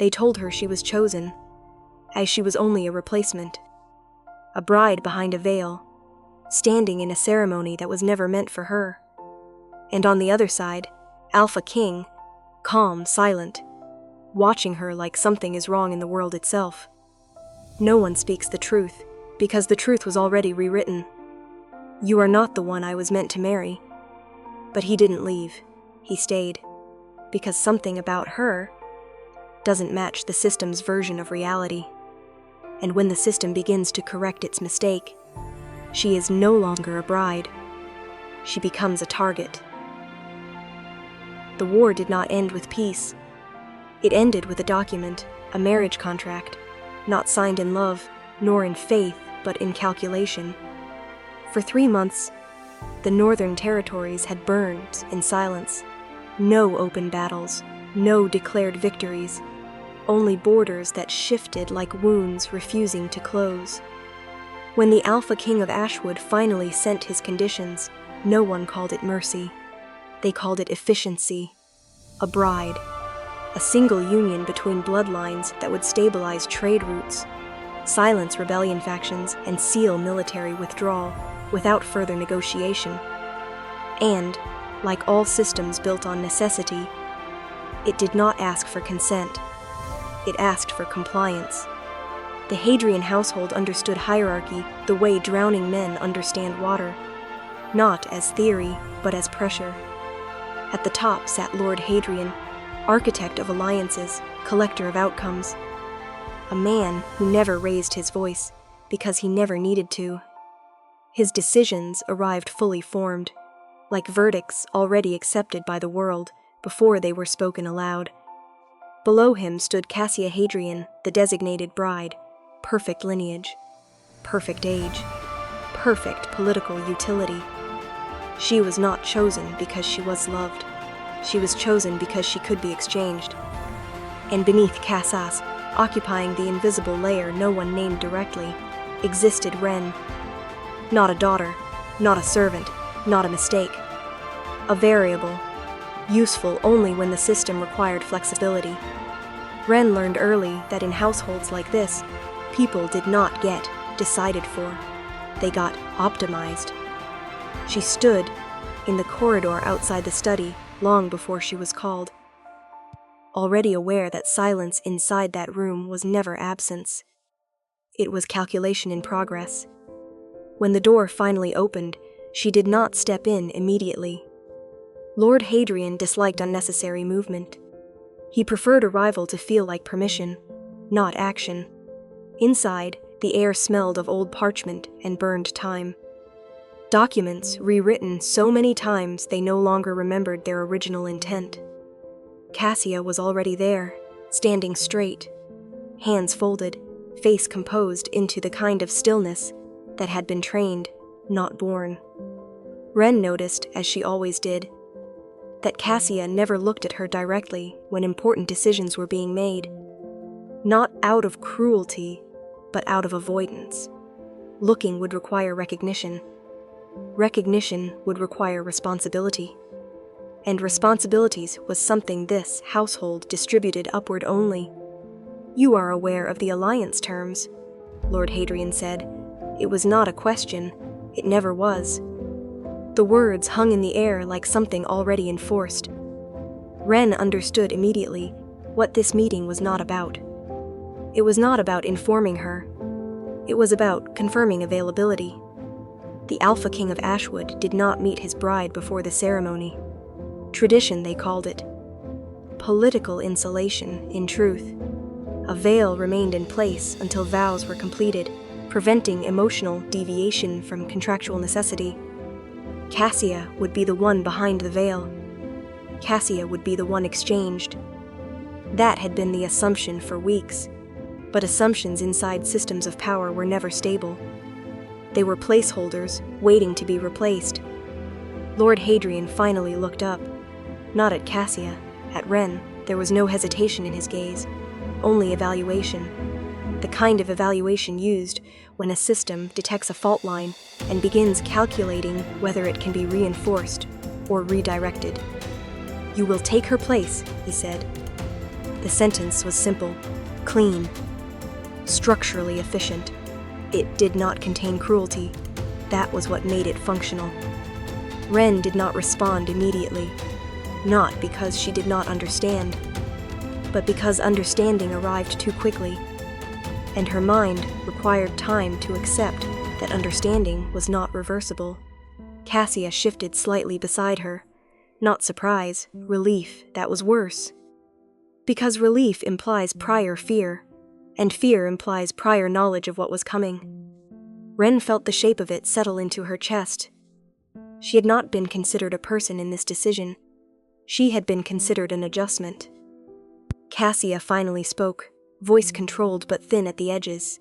They told her she was chosen, as she was only a replacement. A bride behind a veil, standing in a ceremony that was never meant for her. And on the other side, Alpha King, calm, silent, watching her like something is wrong in the world itself. No one speaks the truth, because the truth was already rewritten. You are not the one I was meant to marry. But he didn't leave. He stayed. Because something about her doesn't match the system's version of reality. And when the system begins to correct its mistake, she is no longer a bride. She becomes a target. The war did not end with peace. It ended with a document, a marriage contract, not signed in love, nor in faith, but in calculation. For 3 months, the northern territories had burned in silence. No open battles, no declared victories, only borders that shifted like wounds refusing to close. When the Alpha King of Ashwood finally sent his conditions, no one called it mercy. They called it efficiency. A bride. A single union between bloodlines that would stabilize trade routes, silence rebellion factions, and seal military withdrawal without further negotiation. And, like all systems built on necessity, it did not ask for consent. It asked for compliance. The Hadrian household understood hierarchy the way drowning men understand water, not as theory, but as pressure. At the top sat Lord Hadrian, architect of alliances, collector of outcomes. A man who never raised his voice because he never needed to. His decisions arrived fully formed, like verdicts already accepted by the world before they were spoken aloud. Below him stood Cassia Hadrian, the designated bride, perfect lineage, perfect age, perfect political utility. She was not chosen because she was loved. She was chosen because she could be exchanged. And beneath Cassis, occupying the invisible layer no one named directly, existed Ren. Not a daughter, not a servant, not a mistake. A variable, useful only when the system required flexibility. Ren learned early that in households like this, people did not get decided for. They got optimized. She stood in the corridor outside the study long before she was called, already aware that silence inside that room was never absence. It was calculation in progress. When the door finally opened, she did not step in immediately. Lord Hadrian disliked unnecessary movement. He preferred arrival to feel like permission, not action. Inside, the air smelled of old parchment and burned time. Documents rewritten so many times they no longer remembered their original intent. Cassia was already there, standing straight, hands folded, face composed into the kind of stillness that had been trained, not born. Ren noticed, as she always did, that Cassia never looked at her directly when important decisions were being made. Not out of cruelty, but out of avoidance. Looking would require recognition. Recognition would require responsibility. And responsibilities was something this household distributed upward only. You are aware of the alliance terms, Lord Hadrian said. It was not a question. It never was. The words hung in the air like something already enforced. Ren understood immediately what this meeting was not about. It was not about informing her. It was about confirming availability. The Alpha King of Ashwood did not meet his bride before the ceremony. Tradition, they called it. Political insulation, in truth. A veil remained in place until vows were completed, preventing emotional deviation from contractual necessity. Cassia would be the one behind the veil. Cassia would be the one exchanged. That had been the assumption for weeks, but assumptions inside systems of power were never stable. They were placeholders, waiting to be replaced. Lord Hadrian finally looked up. Not at Cassia, at Ren. There was no hesitation in his gaze, only evaluation. The kind of evaluation used when a system detects a fault line and begins calculating whether it can be reinforced or redirected. You will take her place, he said. The sentence was simple, clean, structurally efficient. It did not contain cruelty. That was what made it functional. Ren did not respond immediately, not because she did not understand, but because understanding arrived too quickly, and her mind required time to accept that understanding was not reversible. Cassia shifted slightly beside her. Not surprise, relief, that was worse. Because relief implies prior fear, and fear implies prior knowledge of what was coming. Ren felt the shape of it settle into her chest. She had not been considered a person in this decision. She had been considered an adjustment. Cassia finally spoke, voice controlled but thin at the edges.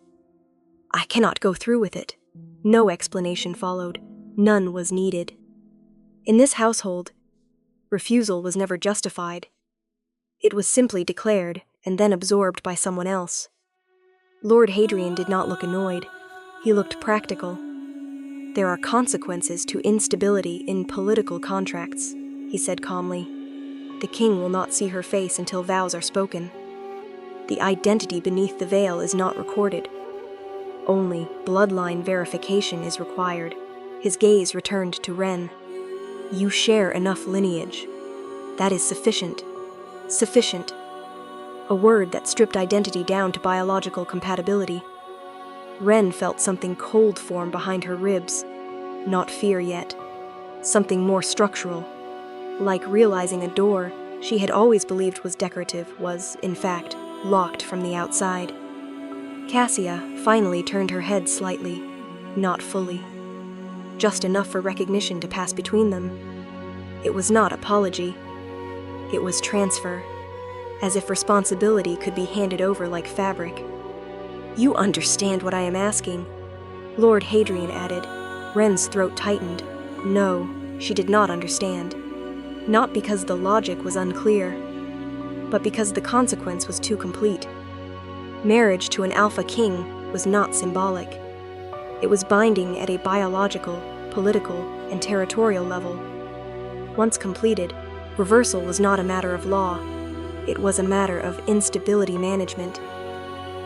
"I cannot go through with it." No explanation followed. None was needed. In this household, refusal was never justified. It was simply declared and then absorbed by someone else. Lord Hadrian did not look annoyed. He looked practical. "There are consequences to instability in political contracts," he said calmly. "The king will not see her face until vows are spoken. The identity beneath the veil is not recorded. Only bloodline verification is required." His gaze returned to Ren. "You share enough lineage. That is sufficient." Sufficient. A word that stripped identity down to biological compatibility. Ren felt something cold form behind her ribs. Not fear yet. Something more structural. Like realizing a door she had always believed was decorative was, in fact, locked from the outside. Cassia finally turned her head slightly, not fully. Just enough for recognition to pass between them. It was not apology. It was transfer, as if responsibility could be handed over like fabric. "You understand what I am asking," Lord Hadrian added. Ren's throat tightened. No, she did not understand. Not because the logic was unclear, but because the consequence was too complete. Marriage to an alpha king was not symbolic. It was binding at a biological, political, and territorial level. Once completed, reversal was not a matter of law. It was a matter of instability management.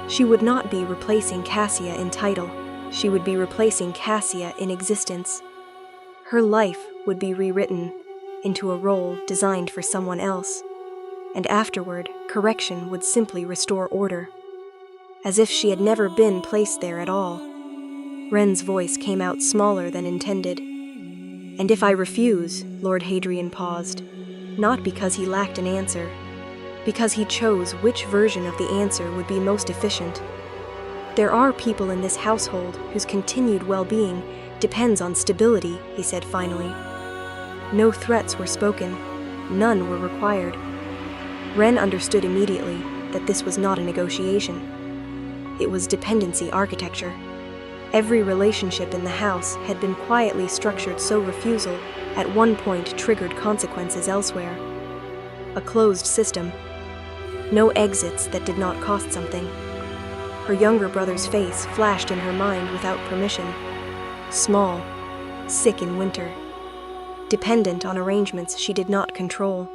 She would not be replacing Cassia in title. She would be replacing Cassia in existence. Her life would be rewritten into a role designed for someone else. And afterward, correction would simply restore order. As if she had never been placed there at all. Ren's voice came out smaller than intended. "And if I refuse," Lord Hadrian paused, not because he lacked an answer, because he chose which version of the answer would be most efficient. "There are people in this household whose continued well-being depends on stability," he said finally. No threats were spoken. None were required. Ren understood immediately that this was not a negotiation. It was dependency architecture. Every relationship in the house had been quietly structured so refusal at one point triggered consequences elsewhere. A closed system. No exits that did not cost something. Her younger brother's face flashed in her mind without permission. Small, sick in winter, dependent on arrangements she did not control.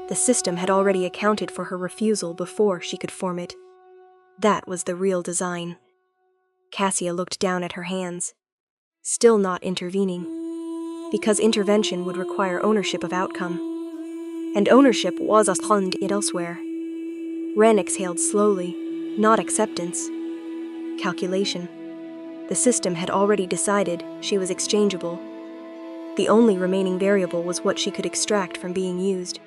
The system had already accounted for her refusal before she could form it. That was the real design. Cassia looked down at her hands, still not intervening, because intervention would require ownership of outcome. And ownership was assigned elsewhere. Ren exhaled slowly, not acceptance. Calculation. The system had already decided she was exchangeable. The only remaining variable was what she could extract from being used.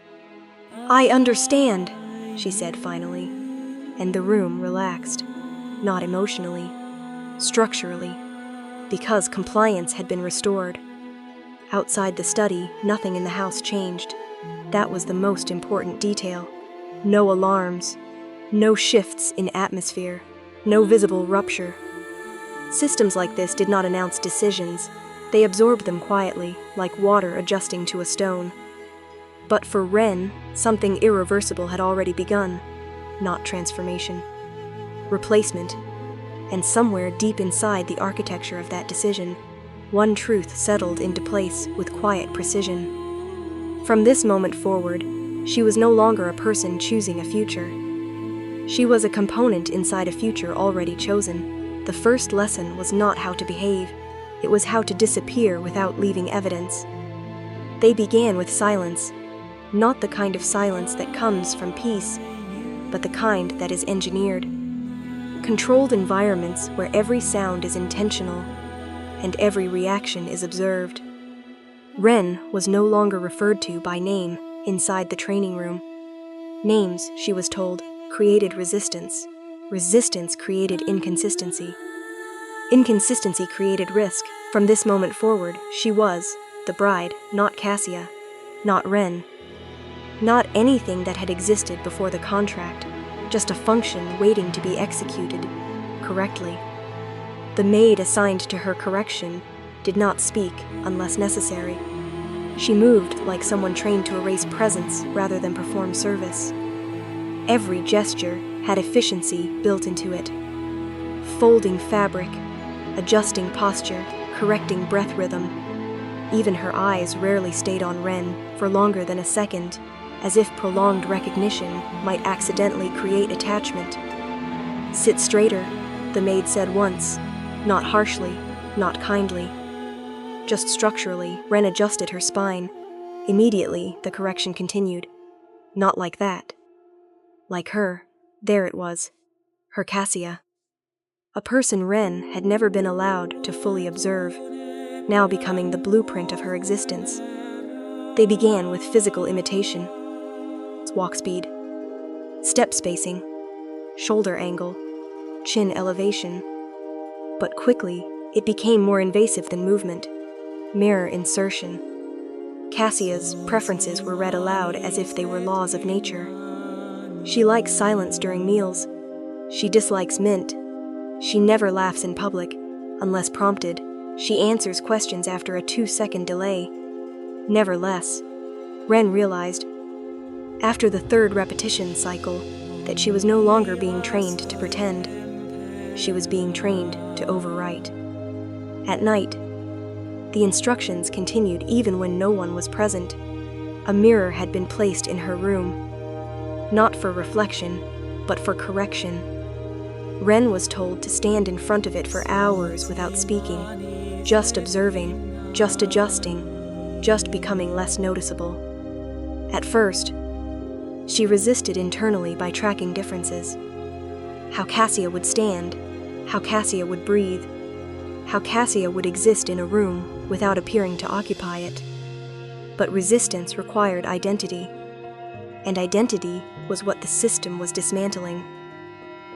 "I understand," she said finally, and the room relaxed, not emotionally, structurally, because compliance had been restored. Outside the study, nothing in the house changed. That was the most important detail. No alarms, no shifts in atmosphere, no visible rupture. Systems like this did not announce decisions. They absorbed them quietly, like water adjusting to a stone. But for Ren, something irreversible had already begun. Not transformation. Replacement. And somewhere deep inside the architecture of that decision, one truth settled into place with quiet precision. From this moment forward, She was no longer a person choosing a future. She was a component inside a future already chosen. The first lesson was not how to behave, it was how to disappear without leaving evidence. They began with silence, not the kind of silence that comes from peace, but the kind that is engineered. Controlled environments where every sound is intentional and every reaction is observed. Ren was no longer referred to by name inside the training room. Names, she was told, created resistance. Resistance created inconsistency. Inconsistency created risk. From this moment forward, she was the bride, not Cassia, not Ren, not anything that had existed before the contract, just a function waiting to be executed correctly. The maid assigned to her correction did not speak unless necessary. She moved like someone trained to erase presence rather than perform service. Every gesture had efficiency built into it. Folding fabric, adjusting posture, correcting breath rhythm. Even her eyes rarely stayed on Ren for longer than a second, as if prolonged recognition might accidentally create attachment. "Sit straighter," the maid said once, not harshly, not kindly. Just structurally, Ren adjusted her spine. Immediately, the correction continued. Not like that. Like her, there it was, her Cassia. A person Ren had never been allowed to fully observe, now becoming the blueprint of her existence. They began with physical imitation. Walk speed, step spacing, shoulder angle, chin elevation. But quickly, it became more invasive than movement. Mirror insertion. Cassia's preferences were read aloud as if they were laws of nature. She likes silence during meals. She dislikes mint. She never laughs in public, unless prompted. She answers questions after a 2-second delay. Never less. Ren realized, after the third repetition cycle, that she was no longer being trained to pretend. She was being trained to overwrite. At night, the instructions continued even when no one was present. A mirror had been placed in her room, not for reflection, but for correction. Ren was told to stand in front of it for hours without speaking, just observing, just adjusting, just becoming less noticeable. At first, she resisted internally by tracking differences. How Cassia would stand, how Cassia would breathe, how Cassia would exist in a room without appearing to occupy it. But resistance required identity, and identity was what the system was dismantling.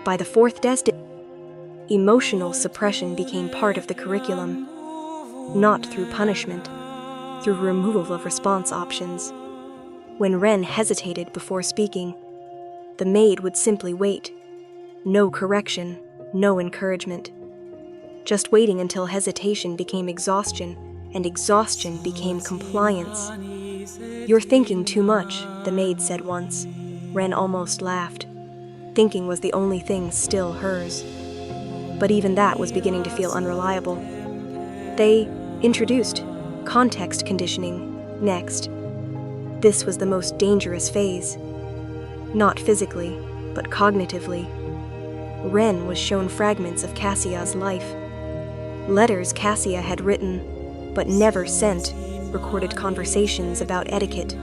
By the fourth destination, emotional suppression became part of the curriculum, not through punishment, through removal of response options. When Ren hesitated before speaking, the maid would simply wait. No correction, no encouragement. Just waiting until hesitation became exhaustion, and exhaustion became compliance. "You're thinking too much," the maid said once. Ren almost laughed. Thinking was the only thing still hers. But even that was beginning to feel unreliable. They introduced context conditioning next. This was the most dangerous phase. Not physically, but cognitively. Ren was shown fragments of Cassia's life. Letters Cassia had written, but never sent, recorded conversations about etiquette.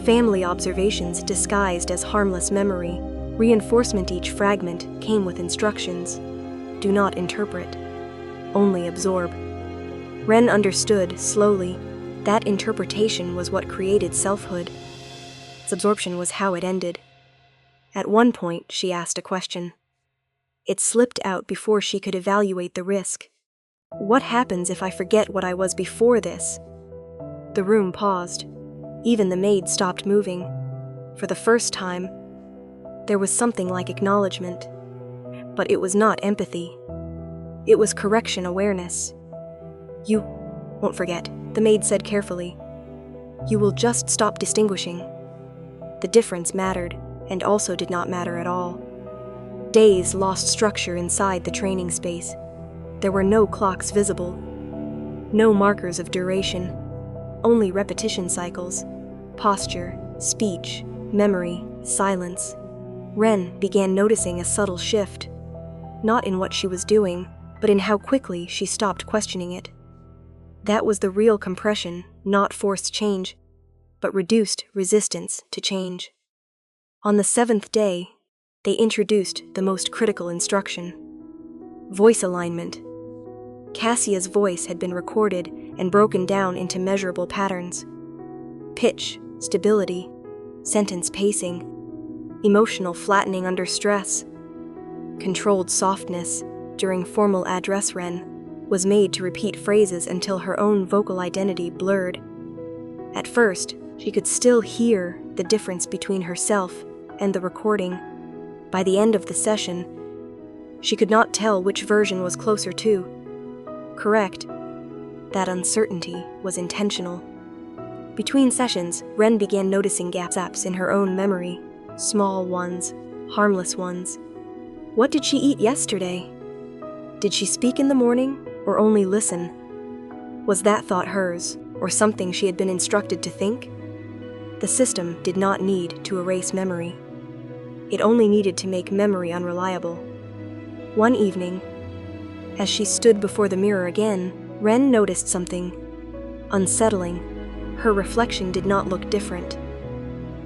Family observations disguised as harmless memory. Reinforcement. Each fragment came with instructions. Do not interpret. Only absorb. Ren understood, slowly, that interpretation was what created selfhood. Its absorption was how it ended. At one point, she asked a question. It slipped out before she could evaluate the risk. What happens if I forget what I was before this? The room paused. Even the maid stopped moving. For the first time, there was something like acknowledgement. But it was not empathy. It was correction awareness. "You won't forget," the maid said carefully. "You will just stop distinguishing." The difference mattered, and also did not matter at all. Days lost structure inside the training space. There were no clocks visible, no markers of duration, only repetition cycles, posture, speech, memory, silence. Ren began noticing a subtle shift, not in what she was doing, but in how quickly she stopped questioning it. That was the real compression, not forced change, but reduced resistance to change. On the 7th day, they introduced the most critical instruction: voice alignment. Cassia's voice had been recorded and broken down into measurable patterns: pitch, stability, sentence pacing, emotional flattening under stress. Controlled softness during formal address. Ren was made to repeat phrases until her own vocal identity blurred. At first, she could still hear the difference between herself and the recording. By the end of the session, she could not tell which version was closer to correct. That uncertainty was intentional. Between sessions, Ren began noticing gaps in her own memory, small ones, harmless ones. What did she eat yesterday? Did she speak in the morning, or only listen? Was that thought hers, or something she had been instructed to think? The system did not need to erase memory. It only needed to make memory unreliable. One evening, as she stood before the mirror again, Ren noticed something unsettling. Her reflection did not look different,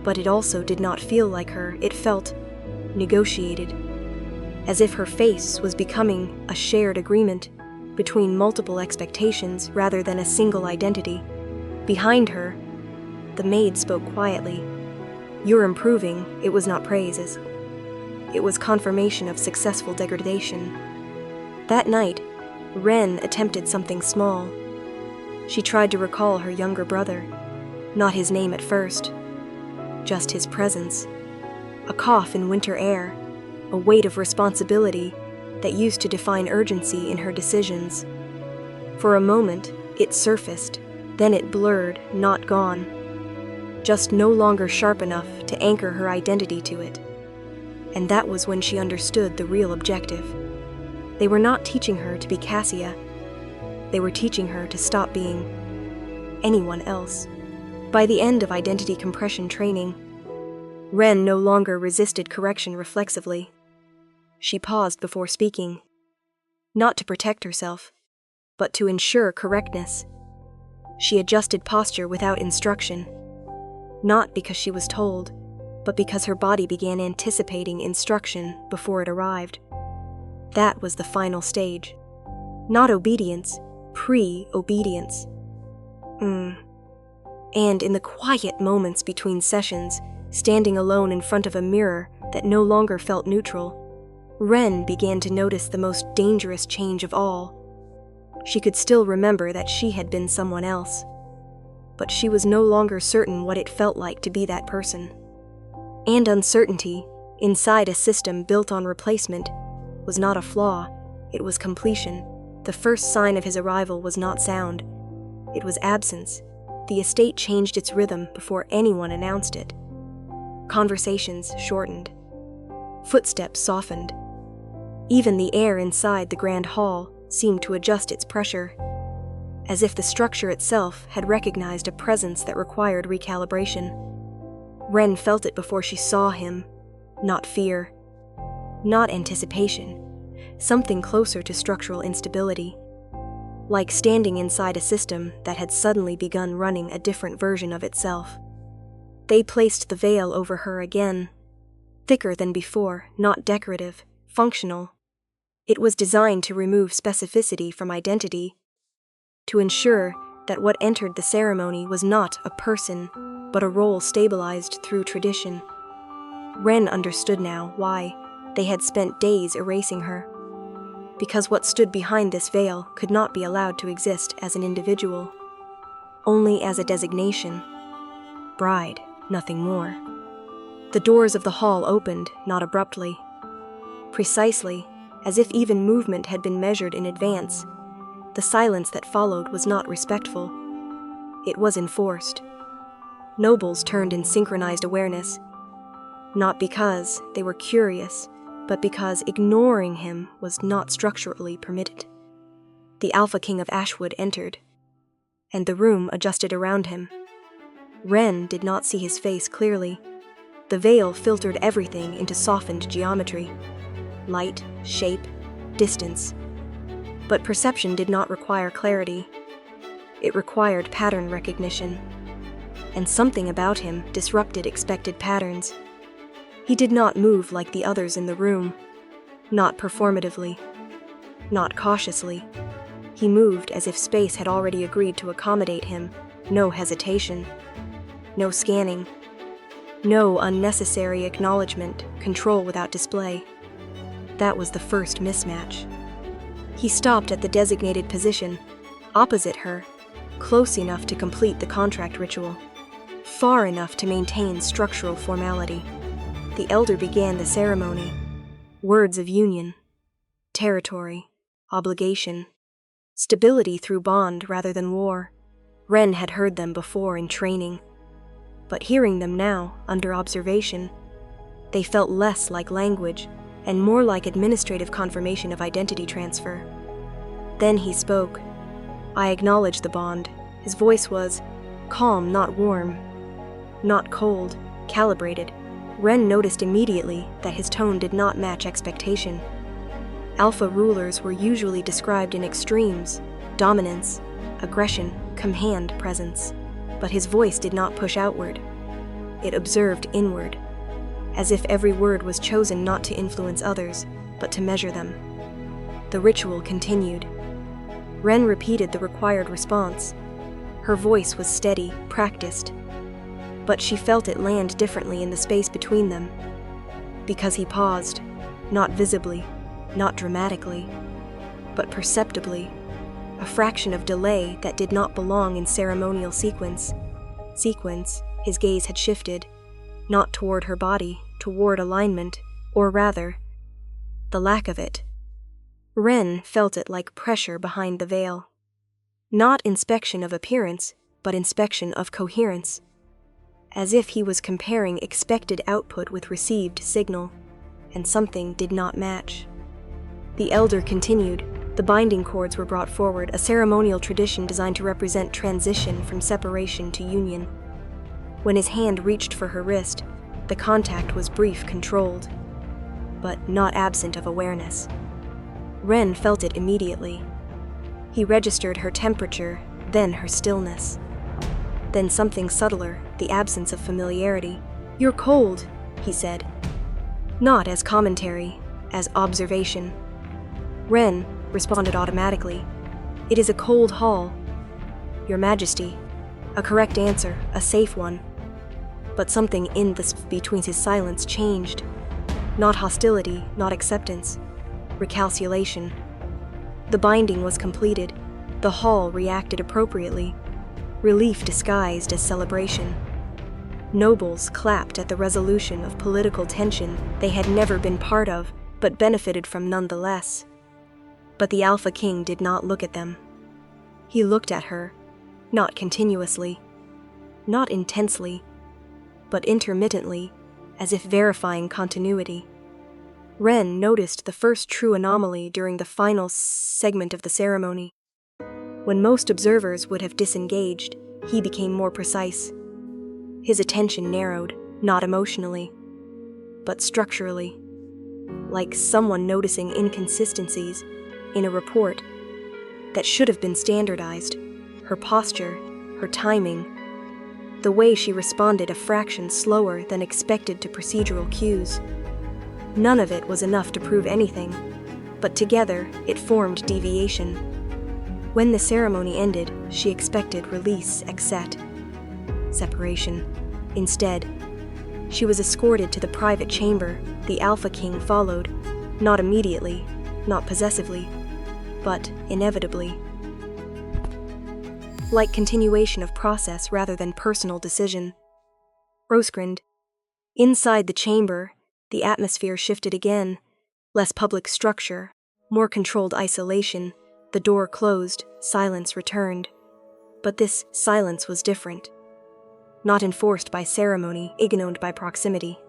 but it also did not feel like her. It felt negotiated, as if her face was becoming a shared agreement between multiple expectations rather than a single identity. Behind her, the maid spoke quietly. "You're improving." It was not praises. It was confirmation of successful degradation. That night, Ren attempted something small. She tried to recall her younger brother. Not his name at first, just his presence. A cough in winter air, a weight of responsibility that used to define urgency in her decisions. For a moment, it surfaced, then it blurred, not gone. Just no longer sharp enough to anchor her identity to it. And that was when she understood the real objective. They were not teaching her to be Cassia. They were teaching her to stop being anyone else. By the end of identity compression training, Ren no longer resisted correction reflexively. She paused before speaking, not to protect herself, but to ensure correctness. She adjusted posture without instruction, not because she was told, but because her body began anticipating instruction before it arrived. That was the final stage. Not obedience, pre-obedience. And in the quiet moments between sessions, standing alone in front of a mirror that no longer felt neutral, Ren began to notice the most dangerous change of all. She could still remember that she had been someone else, but she was no longer certain what it felt like to be that person. And uncertainty, inside a system built on replacement, was not a flaw, it was completion. The first sign of his arrival was not sound, it was absence. The estate changed its rhythm before anyone announced it. Conversations shortened. Footsteps softened. Even the air inside the grand hall seemed to adjust its pressure, as if the structure itself had recognized a presence that required recalibration. Ren felt it before she saw him. Not fear, not anticipation, something closer to structural instability, like standing inside a system that had suddenly begun running a different version of itself. They placed the veil over her again, thicker than before, not decorative, functional. It was designed to remove specificity from identity, to ensure that what entered the ceremony was not a person, but a role stabilized through tradition. Ren understood now why they had spent days erasing her. Because what stood behind this veil could not be allowed to exist as an individual, only as a designation. Bride, nothing more. The doors of the hall opened, not abruptly. Precisely, as if even movement had been measured in advance, the silence that followed was not respectful. It was enforced. Nobles turned in synchronized awareness, not because they were curious, but because ignoring him was not structurally permitted. The Alpha King of Ashwood entered, and the room adjusted around him. Ren did not see his face clearly. The veil filtered everything into softened geometry. Light, shape, distance. But perception did not require clarity. It required pattern recognition. And something about him disrupted expected patterns. He did not move like the others in the room. Not performatively. Not cautiously. He moved as if space had already agreed to accommodate him. No hesitation. No scanning. No unnecessary acknowledgement, control without display. That was the first mismatch. He stopped at the designated position, opposite her, close enough to complete the contract ritual, far enough to maintain structural formality. The elder began the ceremony. Words of union, territory, obligation, stability through bond rather than war. Ren had heard them before in training, but hearing them now, under observation, they felt less like language and more like administrative confirmation of identity transfer. Then he spoke. I acknowledged the bond. His voice was calm, not warm, not cold, calibrated. Ren noticed immediately that his tone did not match expectation. Alpha rulers were usually described in extremes: dominance, aggression, command presence. But his voice did not push outward. It observed inward, as if every word was chosen not to influence others, but to measure them. The ritual continued. Ren repeated the required response. Her voice was steady, practiced, but she felt it land differently in the space between them. Because he paused, not visibly, not dramatically, but perceptibly, a fraction of delay that did not belong in ceremonial sequence. His gaze had shifted, not toward her body, toward alignment, or rather, the lack of it. Ren felt it like pressure behind the veil. Not inspection of appearance, but inspection of coherence. As if he was comparing expected output with received signal, and something did not match. The elder continued. The binding cords were brought forward, a ceremonial tradition designed to represent transition from separation to union. When his hand reached for her wrist, the contact was brief, controlled, but not absent of awareness. Ren felt it immediately. He registered her temperature, then her stillness. Then something subtler, the absence of familiarity. You're cold, he said. Not as commentary, as observation. Ren responded automatically. It is a cold hall. Your Majesty. A correct answer, a safe one. But something in the between his silence changed. Not hostility, not acceptance. Recalculation. The binding was completed. The hall reacted appropriately. Relief disguised as celebration. Nobles clapped at the resolution of political tension they had never been part of, but benefited from nonetheless. But the Alpha King did not look at them. He looked at her, not continuously, not intensely, but intermittently, as if verifying continuity. Ren noticed the first true anomaly during the final segment of the ceremony. When most observers would have disengaged, he became more precise. His attention narrowed, not emotionally, but structurally, like someone noticing inconsistencies in a report that should have been standardized. Her posture, her timing, the way she responded a fraction slower than expected to procedural cues. None of it was enough to prove anything, but together it formed deviation. When the ceremony ended, she expected release, separation. Instead, she was escorted to the private chamber. The Alpha King followed, not immediately, not possessively, but inevitably. Like continuation of process rather than personal decision. Rose grinned. Inside the chamber, the atmosphere shifted again. Less public structure, more controlled isolation. The door closed, silence returned. But this silence was different. Not enforced by ceremony, ignored by proximity.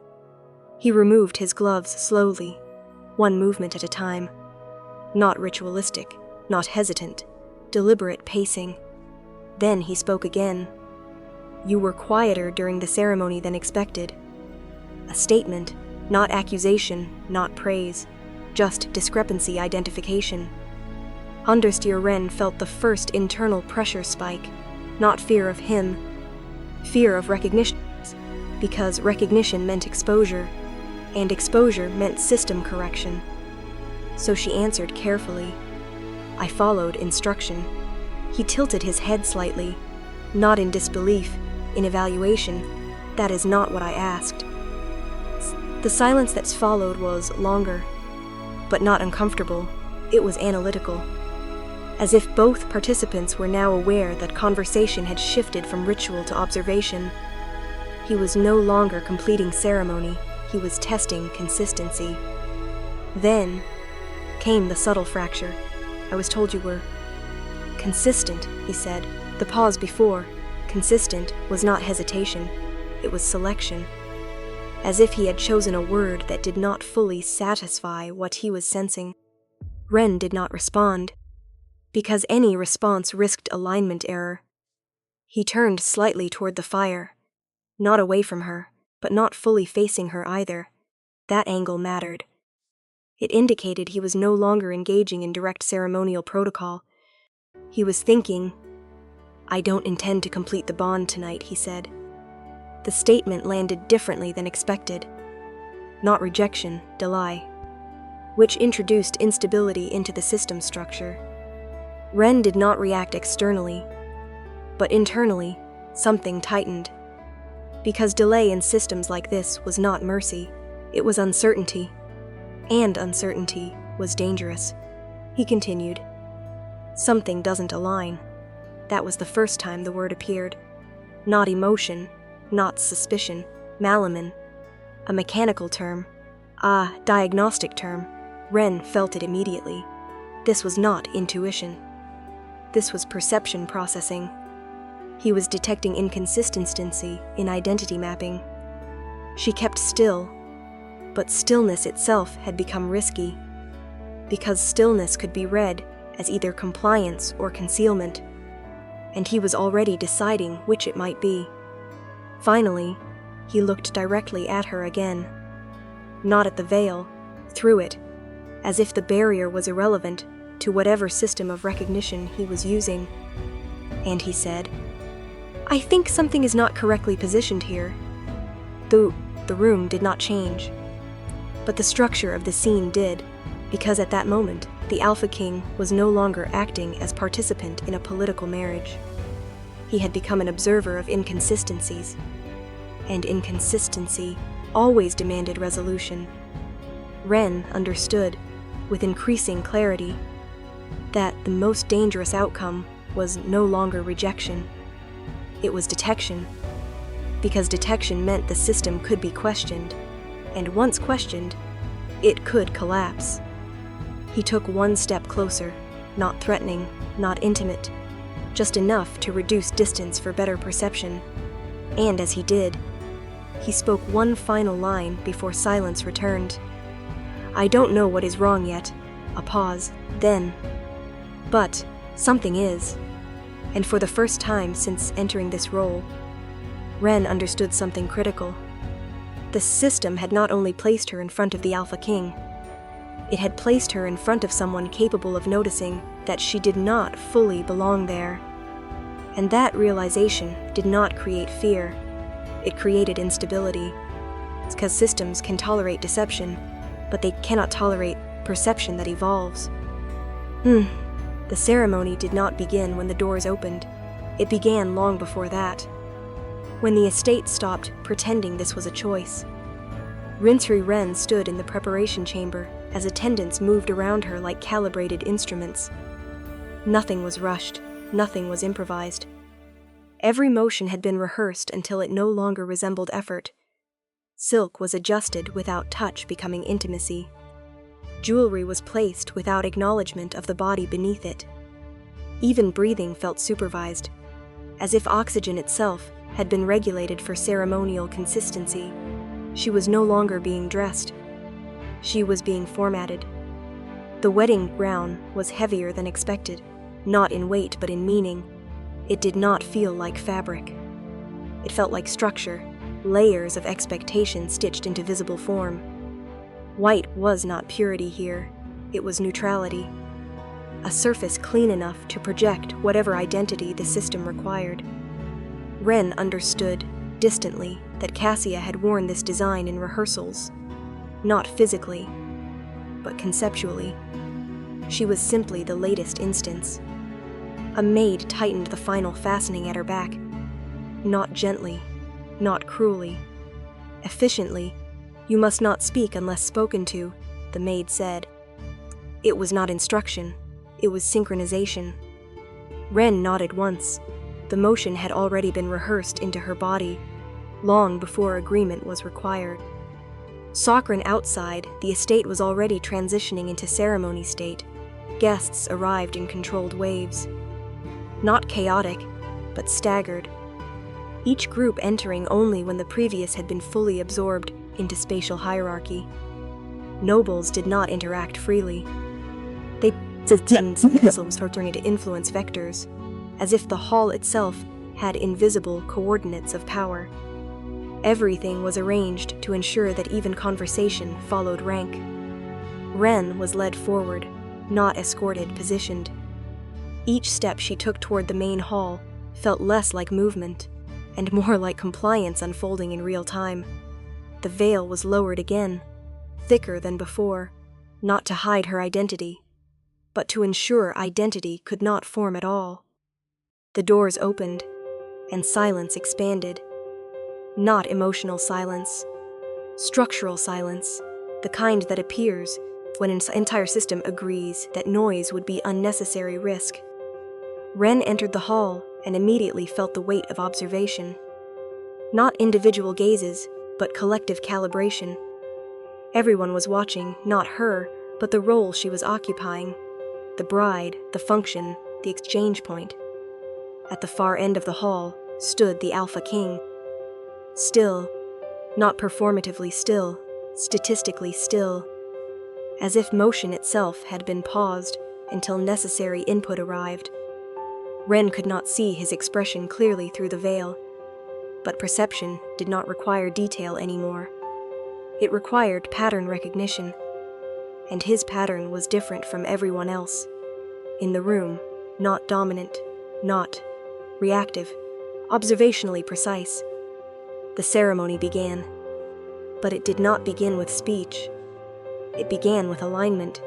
He removed his gloves slowly, one movement at a time. Not ritualistic, not hesitant, deliberate pacing. Then he spoke again. "You were quieter during the ceremony than expected." A statement, not accusation, not praise, just discrepancy identification. Understeer Wren felt the first internal pressure spike, not fear of him, fear of recognition, because recognition meant exposure, and exposure meant system correction. So she answered carefully. I followed instruction. He tilted his head slightly, not in disbelief, in evaluation. That is not what I asked. The silence that followed was longer, but not uncomfortable. It was analytical, as if both participants were now aware that conversation had shifted from ritual to observation. He was no longer completing ceremony, he was testing consistency. Then came the subtle fracture. I was told you were consistent, he said. The pause before, consistent, was not hesitation, it was selection. As if he had chosen a word that did not fully satisfy what he was sensing. Wren did not respond, because any response risked alignment error. He turned slightly toward the fire, not away from her, but not fully facing her either. That angle mattered. It indicated he was no longer engaging in direct ceremonial protocol. He was thinking. I don't intend to complete the bond tonight, he said. The statement landed differently than expected. Not rejection, delay, which introduced instability into the system structure. Wren did not react externally, but internally, something tightened. Because delay in systems like this was not mercy, it was uncertainty. And uncertainty was dangerous. He continued. Something doesn't align. That was the first time the word appeared. Not emotion, not suspicion, malaman. A mechanical term. A diagnostic term. Wren felt it immediately. This was not intuition. This was perception processing. He was detecting inconsistency in identity mapping. She kept still, but stillness itself had become risky, because stillness could be read as either compliance or concealment, and he was already deciding which it might be. Finally, he looked directly at her again, not at the veil, through it, as if the barrier was irrelevant to whatever system of recognition he was using. And he said, I think something is not correctly positioned here. The room did not change, but the structure of the scene did, because at that moment, the Alpha King was no longer acting as participant in a political marriage. He had become an observer of inconsistencies, and inconsistency always demanded resolution. Wren understood, with increasing clarity, that the most dangerous outcome was no longer rejection. It was detection, because detection meant the system could be questioned, and once questioned, it could collapse. He took one step closer, not threatening, not intimate, just enough to reduce distance for better perception. And as he did, he spoke one final line before silence returned. I don't know what is wrong yet. A pause, then. But something is. And for the first time since entering this role, Wren understood something critical. The system had not only placed her in front of the Alpha King, it had placed her in front of someone capable of noticing that she did not fully belong there. And that realization did not create fear. It created instability. It's because systems can tolerate deception, but they cannot tolerate perception that evolves. The ceremony did not begin when the doors opened. It began long before that, when the estate stopped pretending this was a choice. Rincery Wren stood in the preparation chamber as attendants moved around her like calibrated instruments. Nothing was rushed, nothing was improvised. Every motion had been rehearsed until it no longer resembled effort. Silk was adjusted without touch becoming intimacy. Jewelry was placed without acknowledgement of the body beneath it. Even breathing felt supervised, as if oxygen itself had been regulated for ceremonial consistency. She was no longer being dressed. She was being formatted. The wedding gown was heavier than expected, not in weight but in meaning. It did not feel like fabric. It felt like structure, layers of expectation stitched into visible form. White was not purity here, it was neutrality. A surface clean enough to project whatever identity the system required. Ren understood, distantly, that Cassia had worn this design in rehearsals. Not physically, but conceptually. She was simply the latest instance. A maid tightened the final fastening at her back. Not gently, not cruelly. Efficiently. "You must not speak unless spoken to," the maid said. It was not instruction, it was synchronization. Ren nodded once. The motion had already been rehearsed into her body, long before agreement was required. Sokran outside, the estate was already transitioning into ceremony state. Guests arrived in controlled waves. Not chaotic, but staggered. Each group entering only when the previous had been fully absorbed into spatial hierarchy. Nobles did not interact freely. They themselves turning into influence vectors, as if the hall itself had invisible coordinates of power. Everything was arranged to ensure that even conversation followed rank. Ren was led forward, not escorted, positioned. Each step she took toward the main hall felt less like movement, and more like compliance unfolding in real time. The veil was lowered again, thicker than before, not to hide her identity, but to ensure identity could not form at all. The doors opened, and silence expanded. Not emotional silence, structural silence, the kind that appears when an entire system agrees that noise would be unnecessary risk. Ren entered the hall and immediately felt the weight of observation. Not individual gazes, but collective calibration. Everyone was watching, not her, but the role she was occupying. The bride, the function, the exchange point. At the far end of the hall stood the Alpha King. Still, not performatively still, statistically still, as if motion itself had been paused until necessary input arrived. Ren could not see his expression clearly through the veil, but perception did not require detail anymore. It required pattern recognition, and his pattern was different from everyone else. In the room, not dominant, not reactive, observationally precise. The ceremony began, but it did not begin with speech. It began with alignment.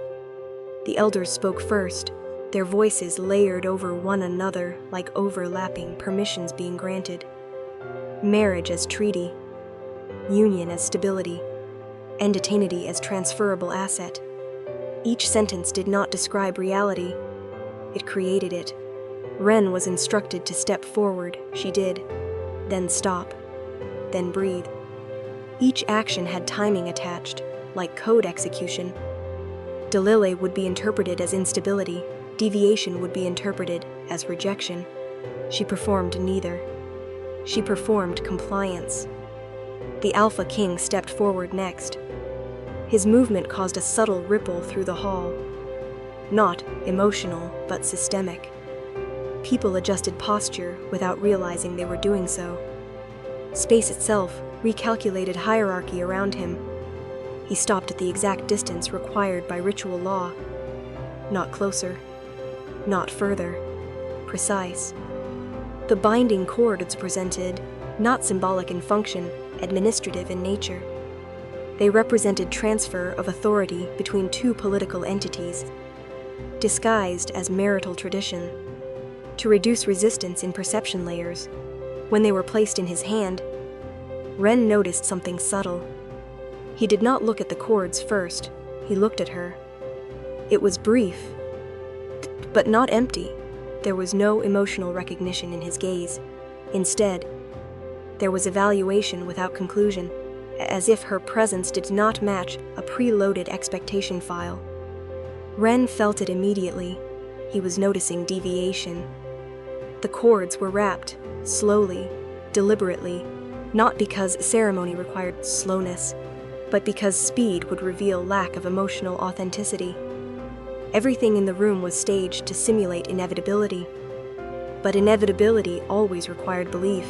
The elders spoke first, their voices layered over one another like overlapping permissions being granted. Marriage as treaty, union as stability, endotainity as transferable asset. Each sentence did not describe reality, it created it. Ren was instructed to step forward, she did, then stop, then breathe. Each action had timing attached, like code execution. Delay would be interpreted as instability, deviation would be interpreted as rejection. She performed neither. She performed compliance. The Alpha King stepped forward next. His movement caused a subtle ripple through the hall. Not emotional, but systemic. People adjusted posture without realizing they were doing so. Space itself recalculated hierarchy around him. He stopped at the exact distance required by ritual law. Not closer, not further, precise. The binding cords presented, not symbolic in function, administrative in nature. They represented transfer of authority between two political entities, disguised as marital tradition. To reduce resistance in perception layers, when they were placed in his hand, Ren noticed something subtle. He did not look at the cords first, he looked at her. It was brief, but not empty. There was no emotional recognition in his gaze. Instead, there was evaluation without conclusion, as if her presence did not match a preloaded expectation file. Ren felt it immediately. He was noticing deviation. The cords were wrapped, slowly, deliberately, not because ceremony required slowness, but because speed would reveal lack of emotional authenticity. Everything in the room was staged to simulate inevitability, but inevitability always required belief.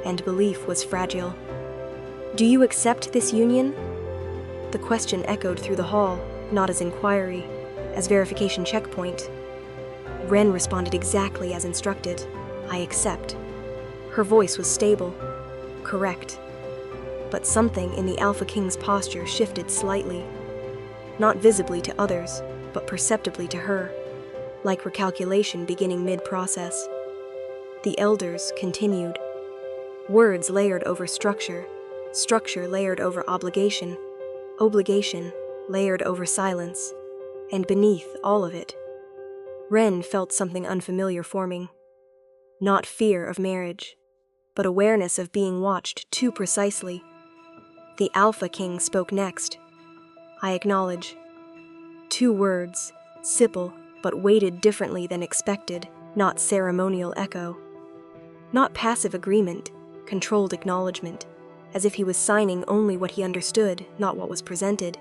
and belief was fragile. "Do you accept this union?" The question echoed through the hall, not as inquiry, as verification checkpoint. Ren responded exactly as instructed. "I accept." Her voice was stable, correct. But something in the Alpha King's posture shifted slightly, not visibly to others, but perceptibly to her, like recalculation beginning mid-process. The elders continued. Words layered over structure, structure layered over obligation, obligation layered over silence, and beneath all of it, Ren felt something unfamiliar forming. Not fear of marriage, but awareness of being watched too precisely. The Alpha King spoke next. "I acknowledge." 2 words, simple, but weighted differently than expected, not ceremonial echo. Not passive agreement, controlled acknowledgement, as if he was signing only what he understood, not what was presented.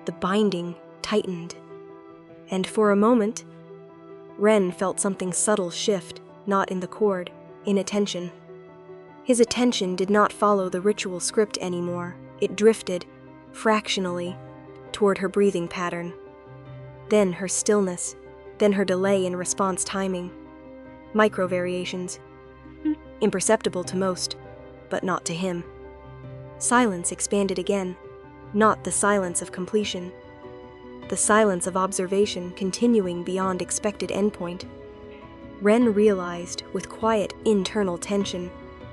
The binding tightened. And for a moment, Ren felt something subtle shift, not in the cord, in attention. His attention did not follow the ritual script anymore. It drifted, fractionally, toward her breathing pattern. Then her stillness, then her delay in response timing. Micro-variations, imperceptible to most, but not to him. Silence expanded again, not the silence of completion. The silence of observation continuing beyond expected endpoint. Ren realized, with quiet internal tension,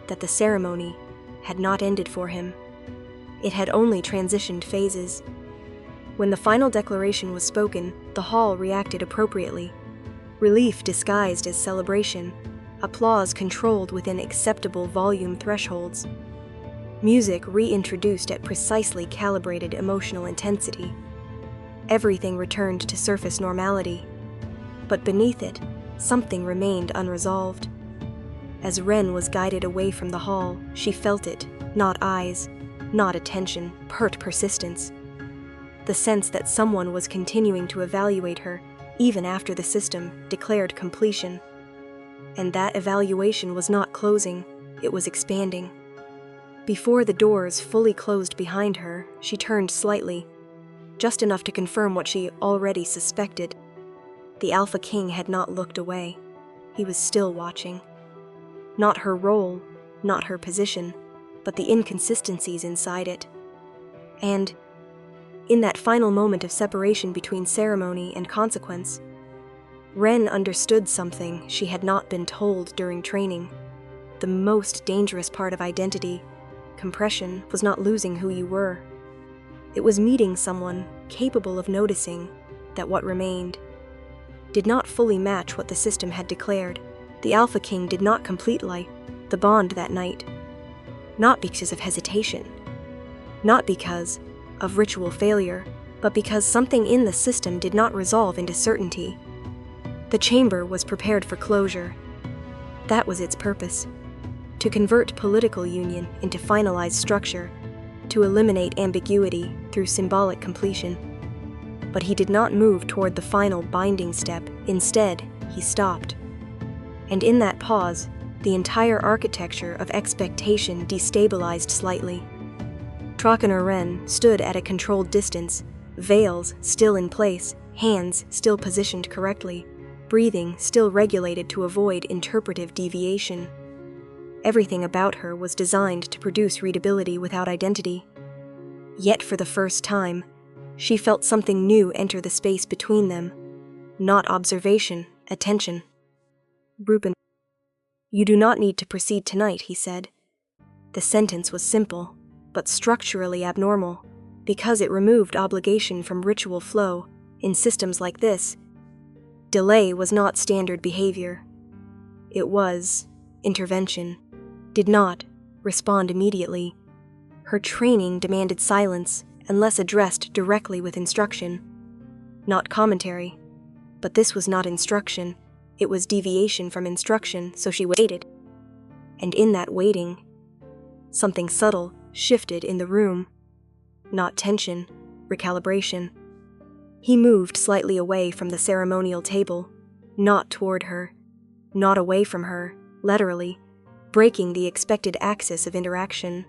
that the ceremony had not ended for him. It had only transitioned phases. When the final declaration was spoken, the hall reacted appropriately. Relief disguised as celebration, applause controlled within acceptable volume thresholds. Music reintroduced at precisely calibrated emotional intensity. Everything returned to surface normality. But beneath it, something remained unresolved. As Ren was guided away from the hall, she felt it, not eyes, not attention, pert persistence. The sense that someone was continuing to evaluate her, even after the system declared completion. And that evaluation was not closing, it was expanding. Before the doors fully closed behind her, she turned slightly, just enough to confirm what she already suspected. The Alpha King had not looked away. He was still watching. Not her role, not her position, but the inconsistencies inside it. And, in that final moment of separation between ceremony and consequence, Ren understood something she had not been told during training. The most dangerous part of identity, compression, was not losing who you were. It was meeting someone capable of noticing that what remained did not fully match what the system had declared. The Alpha King did not complete the bond that night. Not because of hesitation. Not because of ritual failure, but because something in the system did not resolve into certainty. The chamber was prepared for closure. That was its purpose. To convert political union into finalized structure, to eliminate ambiguity through symbolic completion. But he did not move toward the final binding step. Instead, he stopped. And in that pause, the entire architecture of expectation destabilized slightly. Trakener Ren stood at a controlled distance, veils still in place, hands still positioned correctly, breathing still regulated to avoid interpretive deviation. Everything about her was designed to produce readability without identity. Yet for the first time, she felt something new enter the space between them. Not observation, attention. "Ruben, you do not need to proceed tonight," he said. The sentence was simple, but structurally abnormal, because it removed obligation from ritual flow. In systems like this, delay was not standard behavior. It was intervention. Did not respond immediately. Her training demanded silence unless addressed directly with instruction. Not commentary. But this was not instruction. It was deviation from instruction, so she waited. And in that waiting, something subtle shifted in the room. Not tension, recalibration. He moved slightly away from the ceremonial table, not toward her, not away from her, literally, breaking the expected axis of interaction.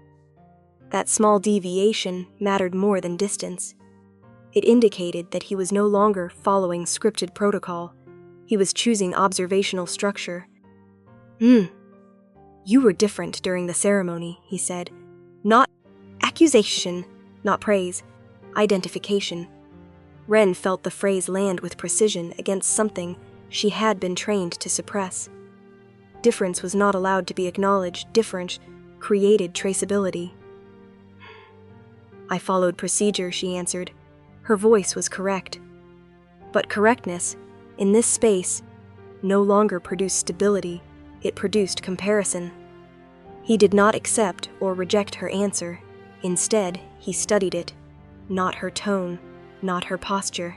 That small deviation mattered more than distance. It indicated that he was no longer following scripted protocol. He was choosing observational structure. You were different during the ceremony, he said. Not accusation, not praise, identification. Ren felt the phrase land with precision against something she had been trained to suppress. Difference was not allowed to be acknowledged. Difference created traceability. I followed procedure, she answered. Her voice was correct. But correctness, in this space, no longer produced stability, it produced comparison. He did not accept or reject her answer. Instead, he studied it, not her tone, not her posture,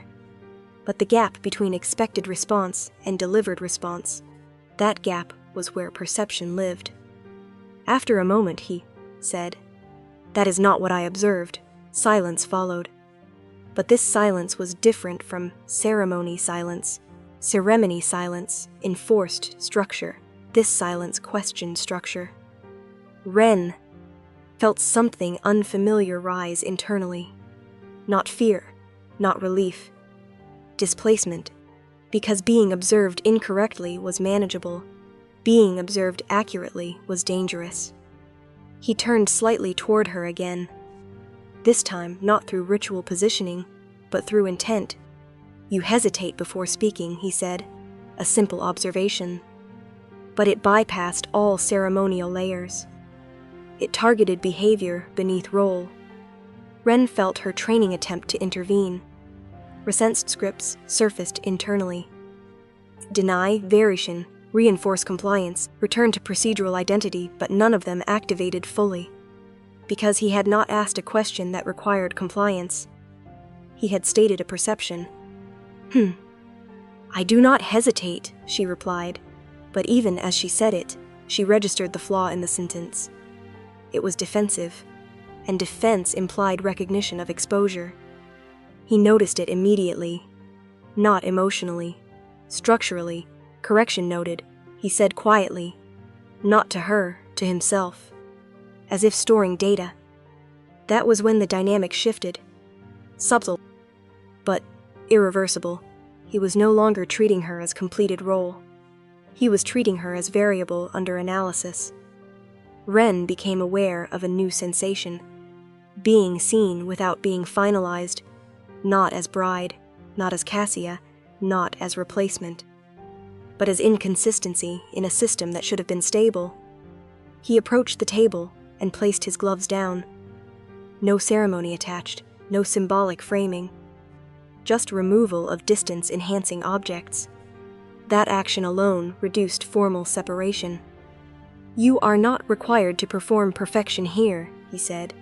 but the gap between expected response and delivered response. That gap was where perception lived. After a moment, he said, "That is not what I observed." Silence followed. But this silence was different from ceremony silence. Ceremony silence enforced structure. This silence questioned structure. Ren felt something unfamiliar rise internally. Not fear, not relief. Displacement. Because being observed incorrectly was manageable, being observed accurately was dangerous. He turned slightly toward her again. This time, not through ritual positioning, but through intent. You hesitate before speaking, he said, a simple observation. But it bypassed all ceremonial layers. It targeted behavior beneath role. Ren felt her training attempt to intervene. Recensed scripts surfaced internally. Deny, variation, reinforce compliance, return to procedural identity, but none of them activated fully. Because he had not asked a question that required compliance. He had stated a perception. I do not hesitate, she replied, but even as she said it, she registered the flaw in the sentence. It was defensive, and defense implied recognition of exposure. He noticed it immediately, not emotionally, structurally, correction noted, he said quietly, not to her, to himself, as if storing data. That was when the dynamic shifted. Subtle, but irreversible. He was no longer treating her as completed role. He was treating her as variable under analysis. Ren became aware of a new sensation, being seen without being finalized, not as bride, not as Cassia, not as replacement, but as inconsistency in a system that should have been stable. He approached the table and placed his gloves down. No ceremony attached, no symbolic framing, just removal of distance-enhancing objects. That action alone reduced formal separation. You are not required to perform perfection here, he said.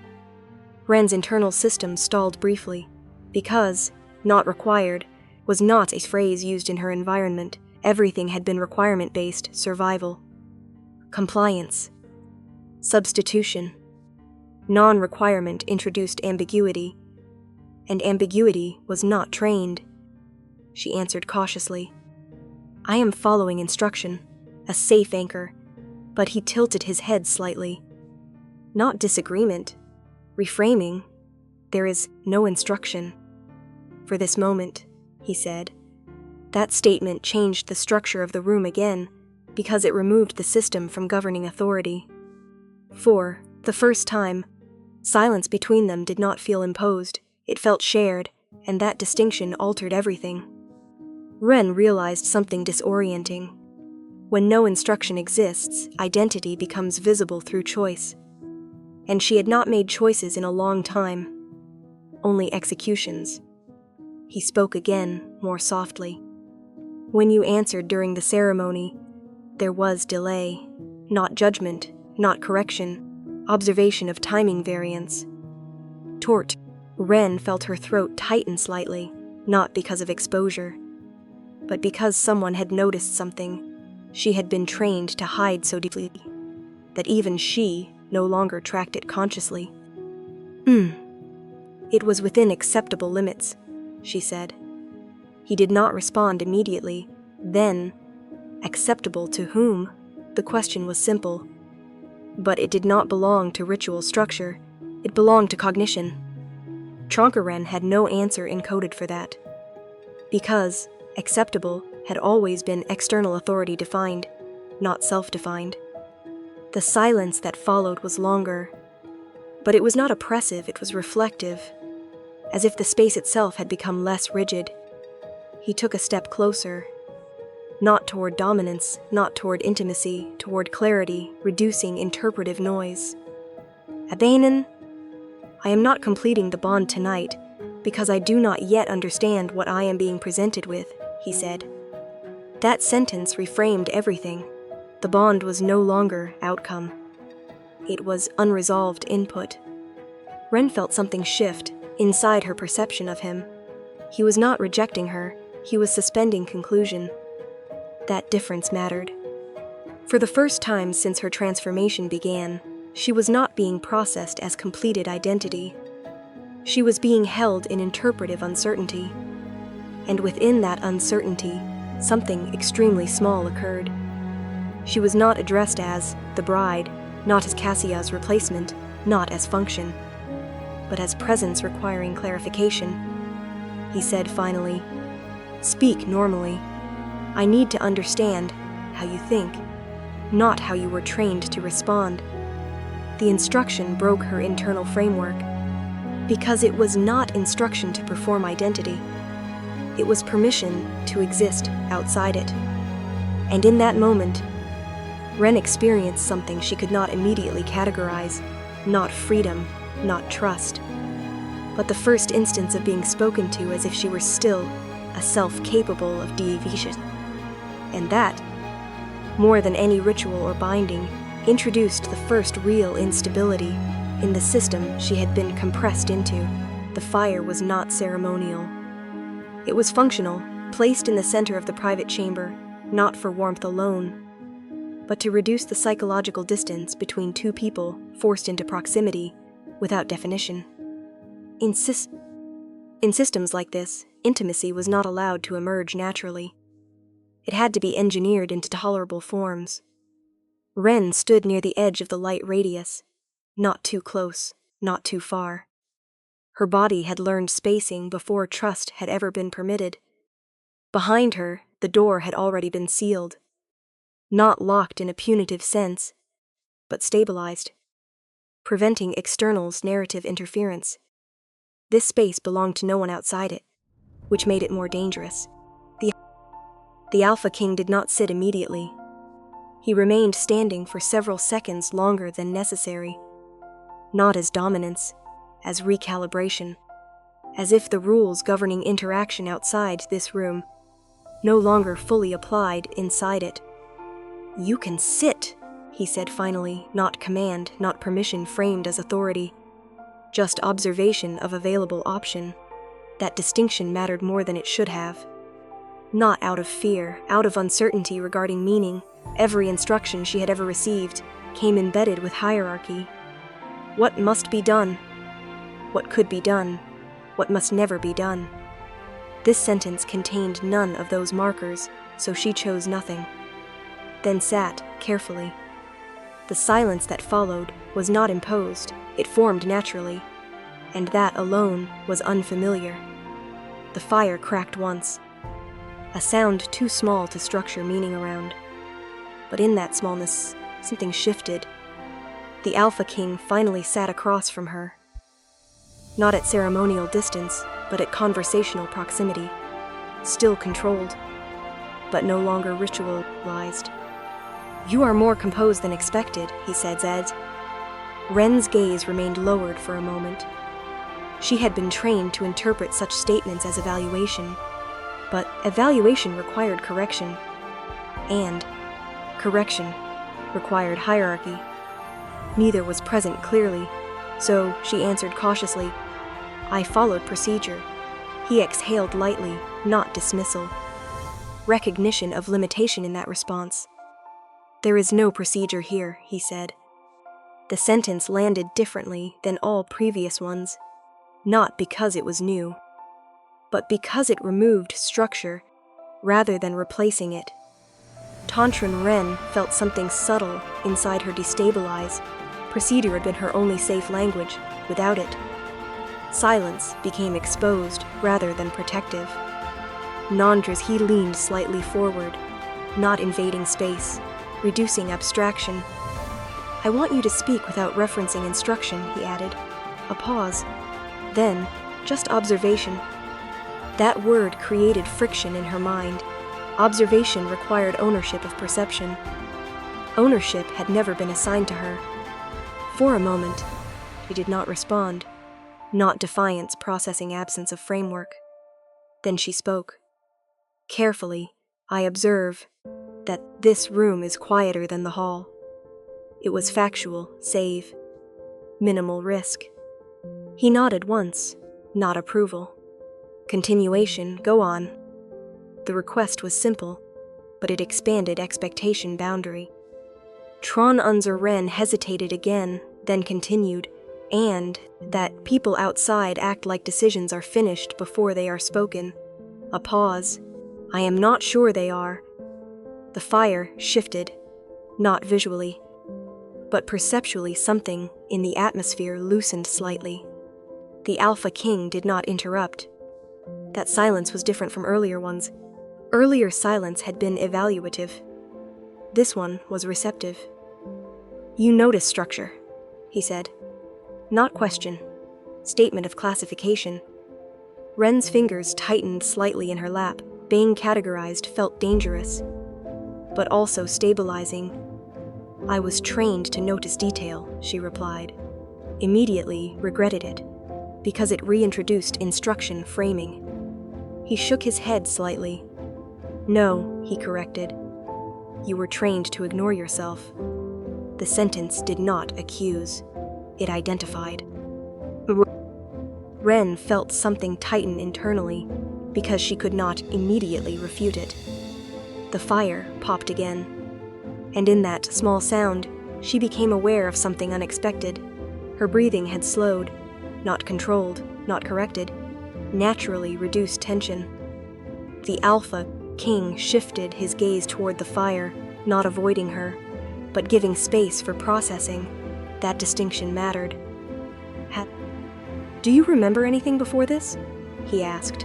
Ren's internal system stalled briefly, because, not required, was not a phrase used in her environment. Everything had been requirement-based survival. Compliance. Substitution. Non-requirement introduced ambiguity, and ambiguity was not trained. She answered cautiously. I am following instruction, a safe anchor, but he tilted his head slightly. Not disagreement, reframing. There is no instruction. For this moment, he said. That statement changed the structure of the room again, because it removed the system from governing authority. For the first time, silence between them did not feel imposed, it felt shared, and that distinction altered everything. Ren realized something disorienting. When no instruction exists, identity becomes visible through choice. And she had not made choices in a long time, only executions. He spoke again, more softly. When you answered during the ceremony, there was delay, not judgment, not correction, observation of timing variance. Tort. Ren felt her throat tighten slightly, not because of exposure, but because someone had noticed something she had been trained to hide so deeply that even she no longer tracked it consciously. It was within acceptable limits, she said. He did not respond immediately. Then, acceptable to whom? The question was simple, But it did not belong to ritual structure, it belonged to cognition. Tronkaren had no answer encoded for that. Because acceptable had always been external authority defined, not self-defined. The silence that followed was longer, but it was not oppressive, it was reflective, as if the space itself had become less rigid. He took a step closer, not toward dominance, not toward intimacy, toward clarity, reducing interpretive noise. Abanen, I am not completing the bond tonight, because I do not yet understand what I am being presented with, he said. That sentence reframed everything. The bond was no longer outcome. It was unresolved input. Ren felt something shift inside her perception of him. He was not rejecting her, he was suspending conclusion. That difference mattered. For the first time since her transformation began, she was not being processed as completed identity. She was being held in interpretive uncertainty. And within that uncertainty, something extremely small occurred. She was not addressed as the bride, not as Cassia's replacement, not as function, but as presence requiring clarification. He said finally, "Speak normally. I need to understand how you think, not how you were trained to respond." The instruction broke her internal framework, because it was not instruction to perform identity. It was permission to exist outside it. And in that moment, Ren experienced something she could not immediately categorize, not freedom, not trust, but the first instance of being spoken to as if she were still a self capable of deviation. And that, more than any ritual or binding, introduced the first real instability in the system she had been compressed into. The fire was not ceremonial. It was functional, placed in the center of the private chamber, not for warmth alone, but to reduce the psychological distance between two people forced into proximity without definition. In systems like this, intimacy was not allowed to emerge naturally. It had to be engineered into tolerable forms. Ren stood near the edge of the light radius, not too close, not too far. Her body had learned spacing before trust had ever been permitted. Behind her, the door had already been sealed, not locked in a punitive sense, but stabilized, preventing externals' narrative interference. This space belonged to no one outside it, which made it more dangerous. The Alpha King did not sit immediately. He remained standing for several seconds longer than necessary, not as dominance, as recalibration, as if the rules governing interaction outside this room no longer fully applied inside it. "You can sit," he said finally, not command, not permission framed as authority, just observation of available option. That distinction mattered more than it should have. Not out of fear, out of uncertainty regarding meaning. Every instruction she had ever received came embedded with hierarchy. What must be done? What could be done? What must never be done? This sentence contained none of those markers, so she chose nothing. Then sat, carefully. The silence that followed was not imposed, it formed naturally, and that alone was unfamiliar. The fire cracked once, a sound too small to structure meaning around. But in that smallness, something shifted. The Alpha King finally sat across from her. Not at ceremonial distance, but at conversational proximity. Still controlled, but no longer ritualized. "You are more composed than expected," he said. Ren's gaze remained lowered for a moment. She had been trained to interpret such statements as evaluation, but evaluation required correction, and correction required hierarchy. Neither was present clearly, so she answered cautiously, "I followed procedure." He exhaled lightly, not dismissal. Recognition of limitation in that response. "There is no procedure here," he said. The sentence landed differently than all previous ones, not because it was new, but because it removed structure rather than replacing it. Tontran Ren felt something subtle inside her destabilize. Procedure had been her only safe language. Without it, silence became exposed rather than protective. Nandras, he leaned slightly forward, not invading space, reducing abstraction. I want you to speak without referencing instruction, he added. A pause. Then, just observation. That word created friction in her mind. Observation required ownership of perception. Ownership had never been assigned to her. For a moment, she did not respond, not defiance processing absence of framework. Then she spoke. Carefully, I observe that this room is quieter than the hall. It was factual, save minimal risk. He nodded once, not approval. Continuation, go on. The request was simple, but it expanded expectation boundary. Tron Unzer Ren hesitated again, then continued, and that people outside act like decisions are finished before they are spoken. A pause. I am not sure they are. The fire shifted, not visually, but perceptually. Something in the atmosphere loosened slightly. The Alpha King did not interrupt. That silence was different from earlier ones. Earlier silence had been evaluative. This one was receptive. You notice structure, he said. Not question. Statement of classification. Ren's fingers tightened slightly in her lap. Being categorized felt dangerous, but also stabilizing. I was trained to notice detail, she replied. Immediately regretted it, because it reintroduced instruction framing. He shook his head slightly. No, he corrected. You were trained to ignore yourself. The sentence did not accuse. It identified. Ren felt something tighten internally, because she could not immediately refute it. The fire popped again, and in that small sound, she became aware of something unexpected. Her breathing had slowed, not controlled, not corrected, naturally reduced tension. The Alpha King shifted his gaze toward the fire, not avoiding her, but giving space for processing. That distinction mattered. Do you remember anything before this? He asked.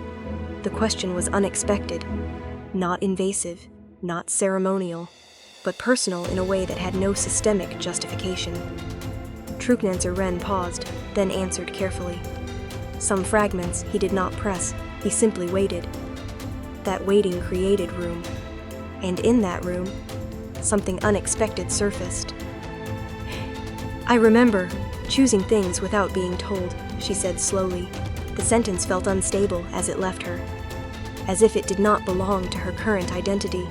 The question was unexpected, not invasive, not ceremonial, but personal in a way that had no systemic justification. Truknanzer Ren paused, then answered carefully. Some fragments he did not press, he simply waited. That waiting created room, and in that room, something unexpected surfaced. I remember choosing things without being told, she said slowly. The sentence felt unstable as it left her, as if it did not belong to her current identity.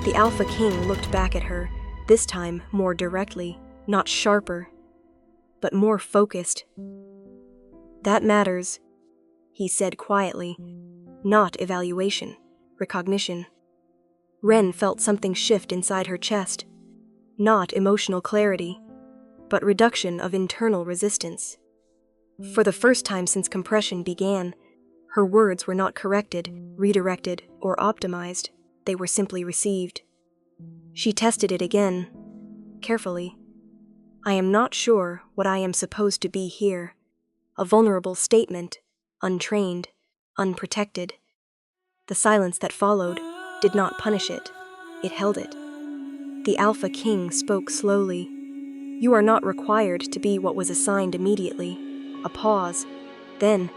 The Alpha King looked back at her, this time more directly, not sharper, but more focused. That matters, he said quietly. Not evaluation, recognition. Ren felt something shift inside her chest. Not emotional clarity, but reduction of internal resistance. For the first time since compression began, her words were not corrected, redirected, or optimized. They were simply received. She tested it again, carefully. I am not sure what I am supposed to be here. A vulnerable statement, untrained, unprotected. The silence that followed did not punish it. It held it. The Alpha King spoke slowly. You are not required to be what was assigned immediately. A pause. Then,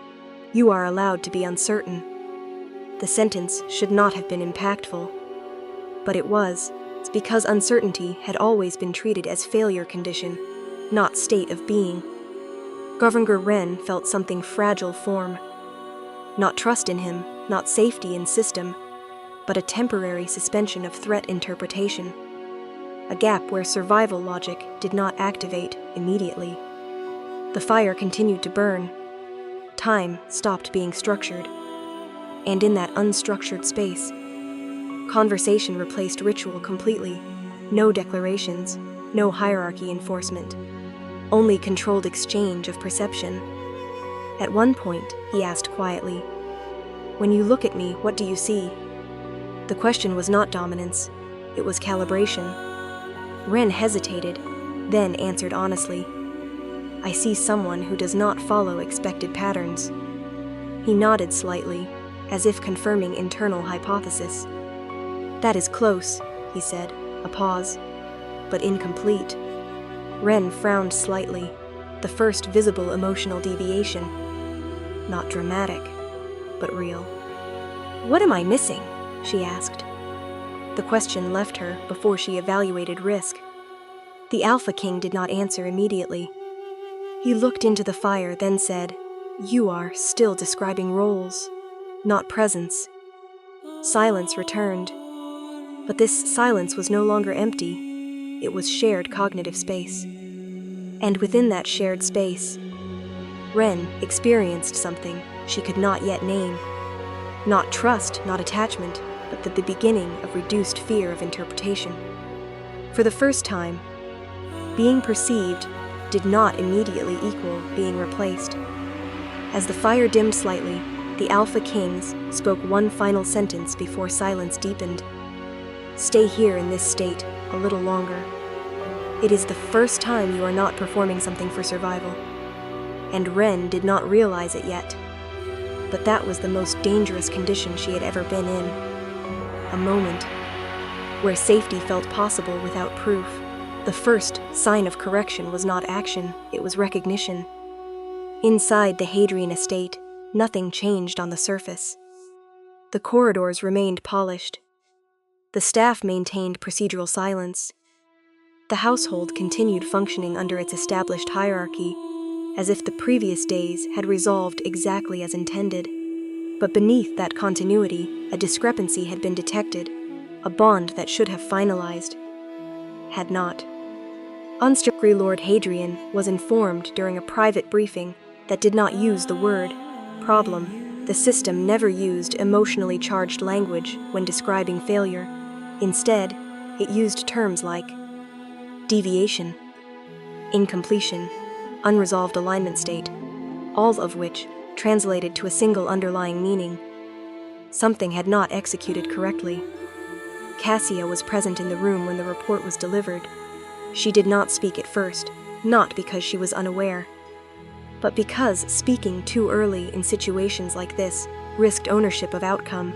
you are allowed to be uncertain. The sentence should not have been impactful. But it was. It's because uncertainty had always been treated as failure condition, not state of being. Governor Ren felt something fragile form. Not trust in him, not safety in system, but a temporary suspension of threat interpretation. A gap where survival logic did not activate immediately. The fire continued to burn. Time stopped being structured. And in that unstructured space, conversation replaced ritual completely. No declarations, no hierarchy enforcement. Only controlled exchange of perception. At one point, he asked quietly, "When you look at me, what do you see?" The question was not dominance. It was calibration. Ren hesitated, then answered honestly. I see someone who does not follow expected patterns. He nodded slightly, as if confirming internal hypothesis. That is close, he said, a pause, but incomplete. Ren frowned slightly, the first visible emotional deviation. Not dramatic, but real. What am I missing? She asked. The question left her before she evaluated risk. The Alpha King did not answer immediately. He looked into the fire, then said, You are still describing roles, not presence. Silence returned. But this silence was no longer empty. It was shared cognitive space. And within that shared space, Ren experienced something she could not yet name. Not trust, not attachment, but the beginning of reduced fear of interpretation. For the first time, being perceived did not immediately equal being replaced. As the fire dimmed slightly, the Alpha Kings spoke one final sentence before silence deepened. Stay here in this state a little longer. It is the first time you are not performing something for survival. And Ren did not realize it yet. But that was the most dangerous condition she had ever been in. A moment where safety felt possible without proof. The first sign of correction was not action, it was recognition. Inside the Hadrian estate, nothing changed on the surface. The corridors remained polished. The staff maintained procedural silence. The household continued functioning under its established hierarchy, as if the previous days had resolved exactly as intended. But beneath that continuity, a discrepancy had been detected, a bond that should have finalized, had not. Unstrictly Lord Hadrian was informed during a private briefing that did not use the word problem. The system never used emotionally charged language when describing failure. Instead, it used terms like deviation, incompletion, unresolved alignment state, all of which translated to a single underlying meaning. Something had not executed correctly. Cassia was present in the room when the report was delivered. She did not speak at first, not because she was unaware, but because speaking too early in situations like this risked ownership of outcome.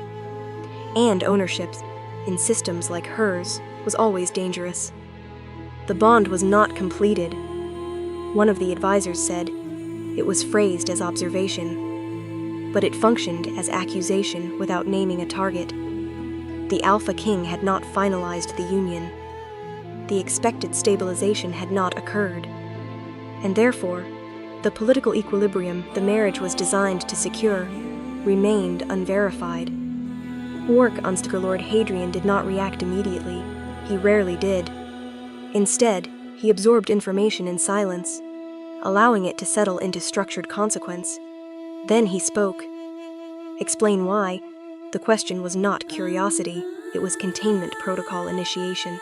And ownership, in systems like hers, was always dangerous. The bond was not completed. One of the advisors said it was phrased as observation, but it functioned as accusation without naming a target. The Alpha King had not finalized the union. The expected stabilization had not occurred, and therefore, the political equilibrium the marriage was designed to secure remained unverified. Unstrictly Lord Hadrian did not react immediately. He rarely did. Instead, he absorbed information in silence, allowing it to settle into structured consequence. Then he spoke. Explain why. The question was not curiosity, it was containment protocol initiation.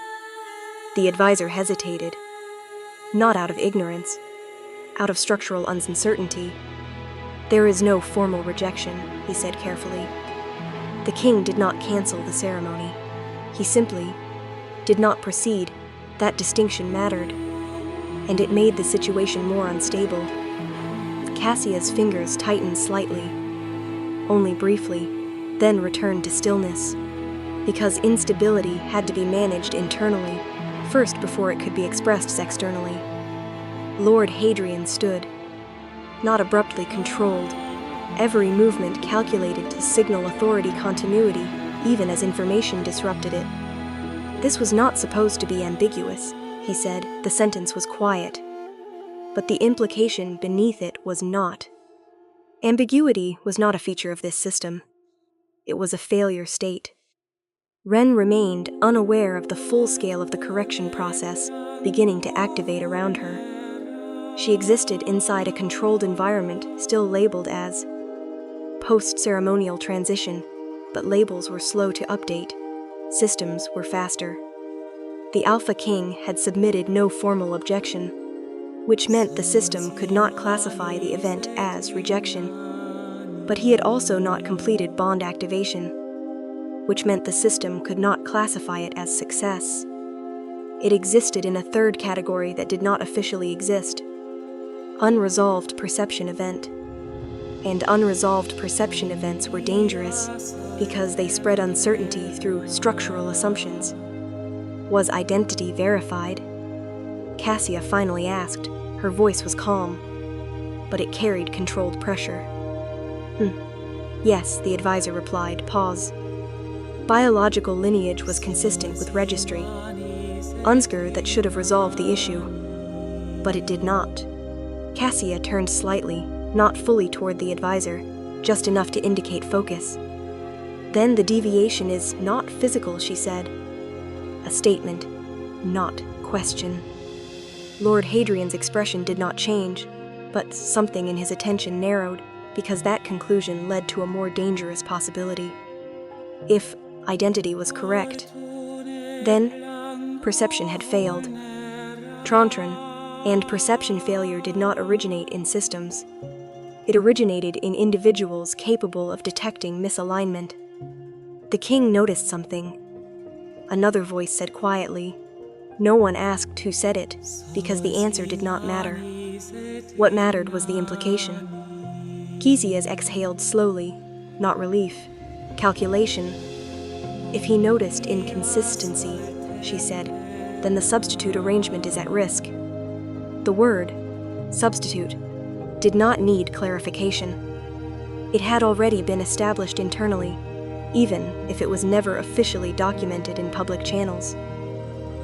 The advisor hesitated, not out of ignorance, out of structural uncertainty. There is no formal rejection, he said carefully. The king did not cancel the ceremony. He simply did not proceed. That distinction mattered, and it made the situation more unstable. Cassia's fingers tightened slightly, only briefly, then returned to stillness, because instability had to be managed internally first before it could be expressed externally. Lord Hadrian stood, not abruptly controlled, every movement calculated to signal authority continuity, even as information disrupted it. This was not supposed to be ambiguous, he said. The sentence was quiet, but the implication beneath it was not. Ambiguity was not a feature of this system. It was a failure state. Ren remained unaware of the full scale of the correction process beginning to activate around her. She existed inside a controlled environment still labeled as post-ceremonial transition, but labels were slow to update. Systems were faster. The Alpha King had submitted no formal objection, which meant the system could not classify the event as rejection. But he had also not completed bond activation. which meant the system could not classify it as success. It existed in a third category that did not officially exist: unresolved perception event. And unresolved perception events were dangerous because they spread uncertainty through structural assumptions. Was identity verified? Cassia finally asked. Her voice was calm, but it carried controlled pressure. Yes, the advisor replied. Pause. Biological lineage was consistent with registry. Unsker that should have resolved the issue, but it did not. Cassia turned slightly, not fully toward the advisor, just enough to indicate focus. Then the deviation is not physical, she said. A statement, not question. Lord Hadrian's expression did not change, but something in his attention narrowed, because that conclusion led to a more dangerous possibility. If identity was correct, then perception had failed. Trontron and perception failure did not originate in systems. It originated in individuals capable of detecting misalignment. The king noticed something. Another voice said quietly. No one asked who said it, because the answer did not matter. What mattered was the implication. Kisias exhaled slowly, not relief, calculation. If he noticed inconsistency, she said, then the substitute arrangement is at risk. The word, substitute, did not need clarification. It had already been established internally, even if it was never officially documented in public channels.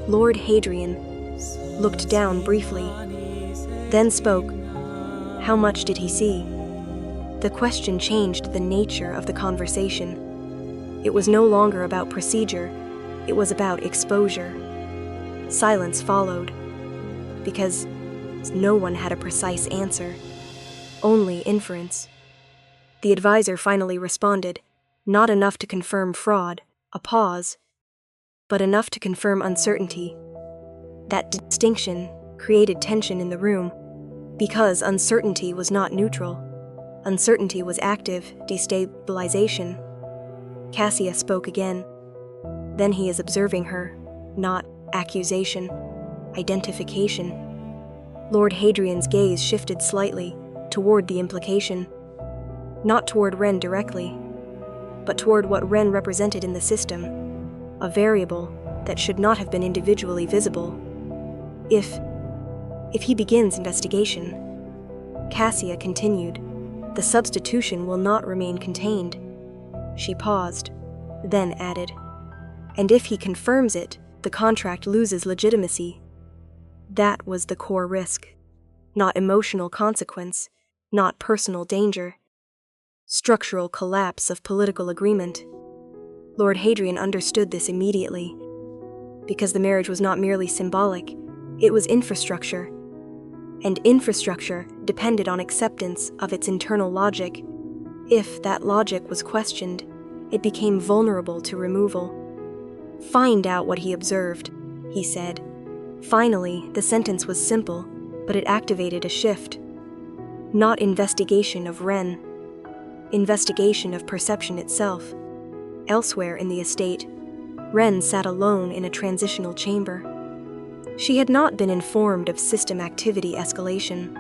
Lord Hadrian looked down briefly, then spoke. How much did he see? The question changed the nature of the conversation. It was no longer about procedure, it was about exposure. Silence followed, because no one had a precise answer, only inference. The advisor finally responded, not enough to confirm fraud, a pause, but enough to confirm uncertainty. That distinction created tension in the room, because uncertainty was not neutral. Uncertainty was active destabilization. Cassia spoke again. Then he is observing her, not accusation, identification. Lord Hadrian's gaze shifted slightly toward the implication, not toward Ren directly, but toward what Ren represented in the system, a variable that should not have been individually visible. If he begins investigation, Cassia continued, the substitution will not remain contained. She paused, then added, and if he confirms it, the contract loses legitimacy. That was the core risk. Not emotional consequence, not personal danger. Structural collapse of political agreement. Lord Hadrian understood this immediately. Because the marriage was not merely symbolic, it was infrastructure. And infrastructure depended on acceptance of its internal logic. If that logic was questioned, it became vulnerable to removal. Find out what he observed, he said. Finally, the sentence was simple, but it activated a shift. Not investigation of Ren. Investigation of perception itself. Elsewhere in the estate, Ren sat alone in a transitional chamber. She had not been informed of system activity escalation,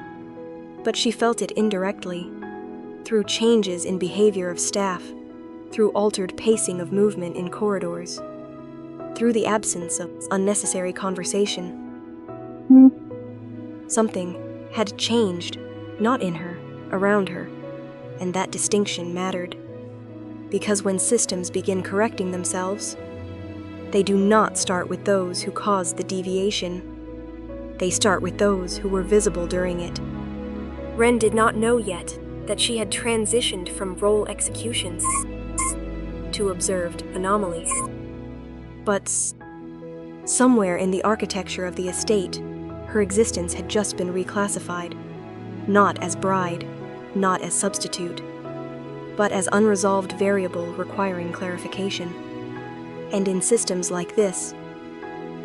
but she felt it indirectly, through changes in behavior of staff, through altered pacing of movement in corridors, through the absence of unnecessary conversation. Something had changed, not in her, around her, and that distinction mattered. Because when systems begin correcting themselves, they do not start with those who caused the deviation. They start with those who were visible during it. Ren did not know yet that she had transitioned from role executions to observed anomalies. But somewhere in the architecture of the estate, her existence had just been reclassified, not as bride, not as substitute, but as unresolved variable requiring clarification. And in systems like this,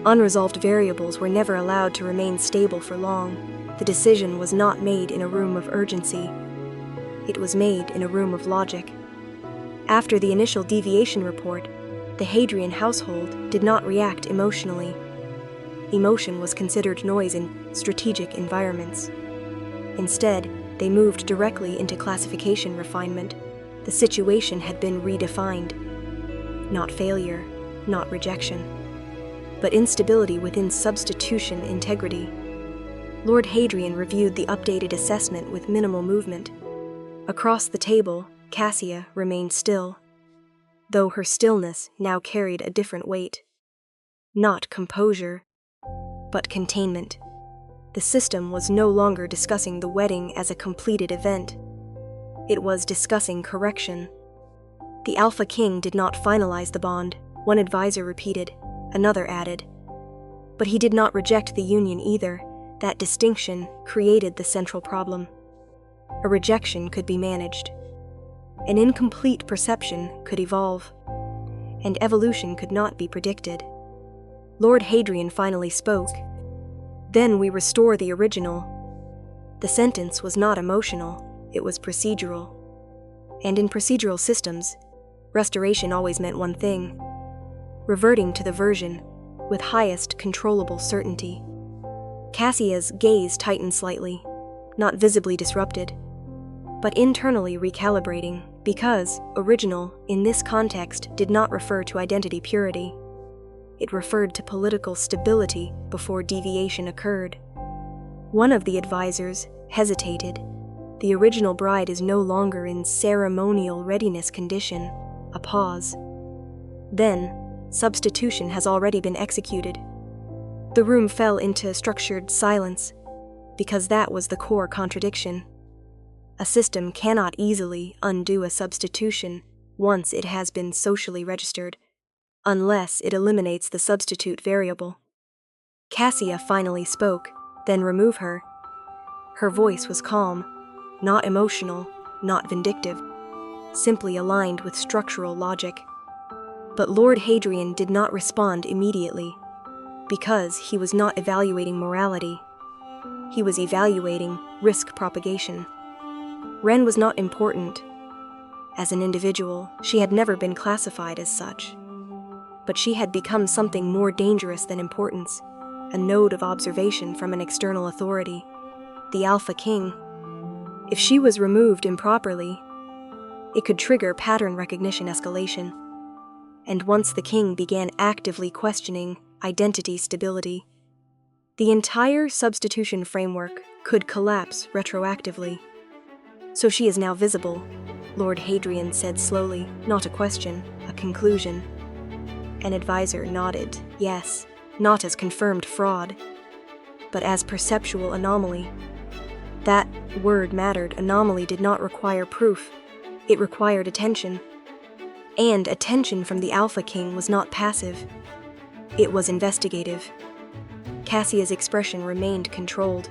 unresolved variables were never allowed to remain stable for long. The decision was not made in a room of urgency. It was made in a room of logic. After the initial deviation report, The Hadrian household did not react emotionally. Emotion was considered noise in strategic environments. Instead, they moved directly into classification refinement. The situation had been redefined. Not failure, not rejection, but instability within substitution integrity. Lord Hadrian reviewed the updated assessment with minimal movement. Across the table, Cassia remained still, though her stillness now carried a different weight. Not composure, but containment. The system was no longer discussing the wedding as a completed event. It was discussing correction. The Alpha King did not finalize the bond, one advisor repeated, another added. But he did not reject the union either. That distinction created the central problem. A rejection could be managed. An incomplete perception could evolve. And evolution could not be predicted. Lord Hadrian finally spoke. Then we restore the original. The sentence was not emotional, it was procedural. And in procedural systems, restoration always meant one thing: reverting to the version with highest controllable certainty. Cassia's gaze tightened slightly, not visibly disrupted, but internally recalibrating, because original, in this context, did not refer to identity purity. It referred to political stability before deviation occurred. One of the advisors hesitated. The original bride is no longer in ceremonial readiness condition. A pause. Then, substitution has already been executed. The room fell into structured silence, because that was the core contradiction. A system cannot easily undo a substitution once it has been socially registered, unless it eliminates the substitute variable. Cassia finally spoke, then remove her. Her voice was calm, not emotional, not vindictive, simply aligned with structural logic. But Lord Hadrian did not respond immediately, because he was not evaluating morality. He was evaluating risk propagation. Wren was not important. As an individual, she had never been classified as such. But she had become something more dangerous than importance, a node of observation from an external authority, the Alpha King. If she was removed improperly, it could trigger pattern recognition escalation. And once the king began actively questioning identity stability, the entire substitution framework could collapse retroactively. So she is now visible, Lord Hadrian said slowly, not a question, a conclusion. An advisor nodded, yes, not as confirmed fraud, but as perceptual anomaly. That word mattered. Anomaly did not require proof. It required attention. And attention from the Alpha King was not passive. It was investigative. Cassia's expression remained controlled,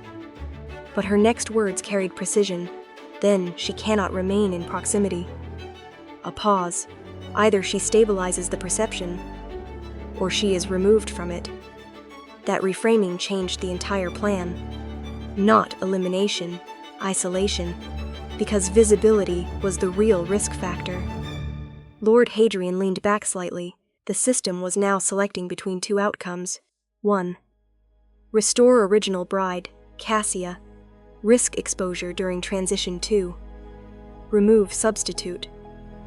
but her next words carried precision. Then she cannot remain in proximity. A pause. Either she stabilizes the perception, or she is removed from it. That reframing changed the entire plan. Not elimination, isolation, because visibility was the real risk factor. Lord Hadrian leaned back slightly. The system was now selecting between two outcomes. 1. Restore original bride, Cassia. Risk exposure during transition. 2. Remove substitute,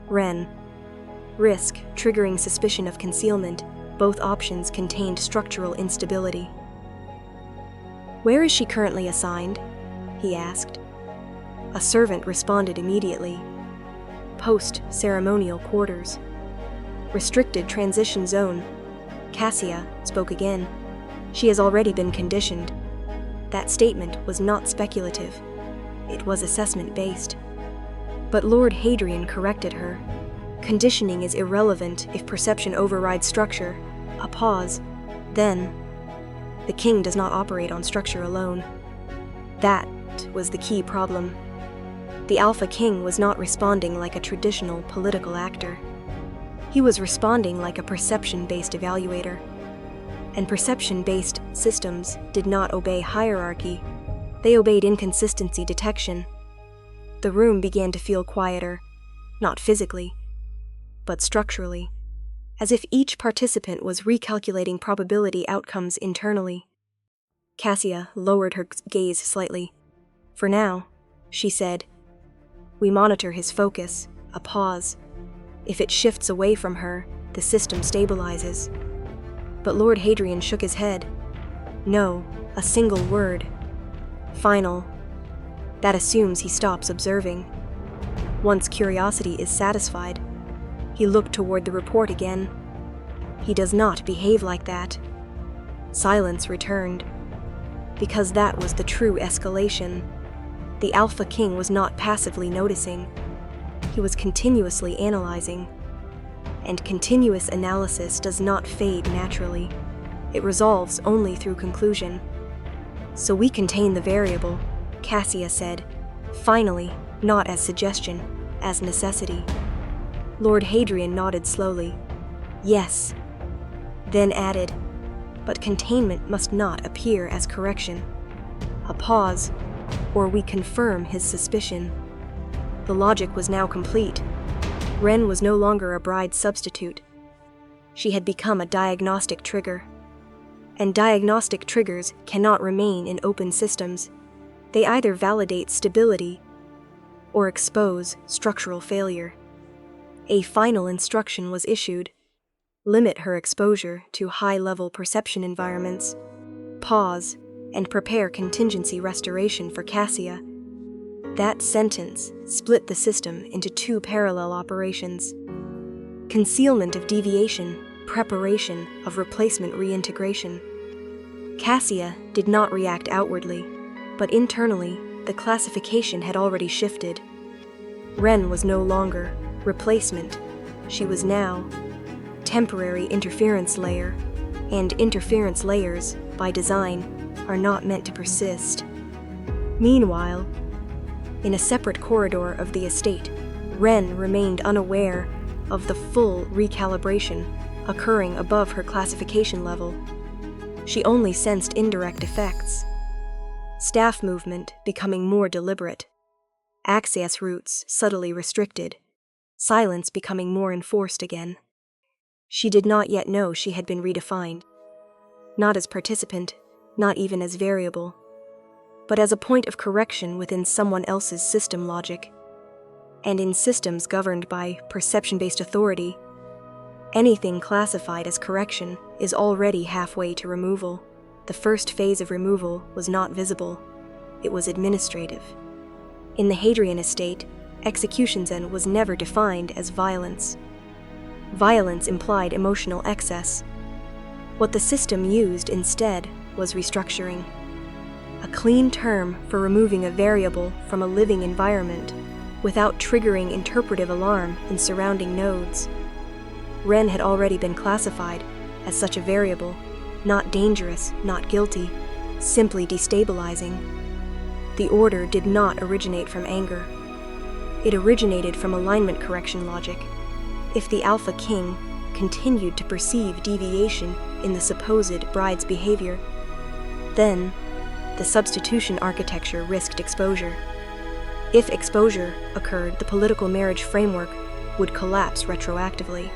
Wren. Risk, triggering suspicion of concealment. Both options contained structural instability. Where is she currently assigned? He asked. A servant responded immediately. Post-ceremonial quarters. Restricted transition zone. Cassia spoke again. She has already been conditioned. That statement was not speculative. It was assessment-based. But Lord Hadrian corrected her. Conditioning is irrelevant if perception overrides structure. A pause. Then, the king does not operate on structure alone. That was the key problem. The Alpha King was not responding like a traditional political actor. He was responding like a perception-based evaluator. And perception-based systems did not obey hierarchy. They obeyed inconsistency detection. The room began to feel quieter, not physically, but structurally. as if each participant was recalculating probability outcomes internally. Cassia lowered her gaze slightly. "For now," she said. "We monitor his focus," a pause. "If it shifts away from her, the system stabilizes." But Lord Hadrian shook his head. "No, a single word. Final. That assumes he stops observing. Once curiosity is satisfied," he looked toward the report again. "He does not behave like that." Silence returned. Because that was the true escalation. The Alpha King was not passively noticing. He was continuously analyzing. And continuous analysis does not fade naturally. It resolves only through conclusion. "So we contain the variable," Cassia said, finally, not as suggestion, as necessity. Lord Hadrian nodded slowly. "Yes." Then added, "But containment must not appear as correction." A pause, or we confirm his suspicion. The logic was now complete. Wren was no longer a bride substitute. She had become a diagnostic trigger. And diagnostic triggers cannot remain in open systems. They either validate stability or expose structural failure. A final instruction was issued. Limit her exposure to high-level perception environments. Pause and prepare contingency restoration for Cassia. That sentence split the system into two parallel operations. Concealment of deviation, preparation of replacement reintegration. Cassia did not react outwardly, but internally, the classification had already shifted. Wren was no longer replacement. She was now temporary interference layer, and interference layers, by design, are not meant to persist. Meanwhile, in a separate corridor of the estate, Wren remained unaware of the full recalibration occurring above her classification level. She only sensed indirect effects. Staff movement becoming more deliberate. Access routes subtly restricted. Silence becoming more enforced again. She did not yet know she had been redefined. Not as participant, not even as variable, but as a point of correction within someone else's system logic. And in systems governed by perception-based authority, anything classified as correction is already halfway to removal. The first phase of removal was not visible. It was administrative. In the Hadrian estate, execution zen was never defined as violence. Violence implied emotional excess. What the system used instead was restructuring. A clean term for removing a variable from a living environment without triggering interpretive alarm in surrounding nodes. Wren had already been classified as such a variable, not dangerous, not guilty, simply destabilizing. The order did not originate from anger. It originated from alignment correction logic. If the Alpha King continued to perceive deviation in the supposed bride's behavior, then the substitution architecture risked exposure. If exposure occurred, the political marriage framework would collapse retroactively.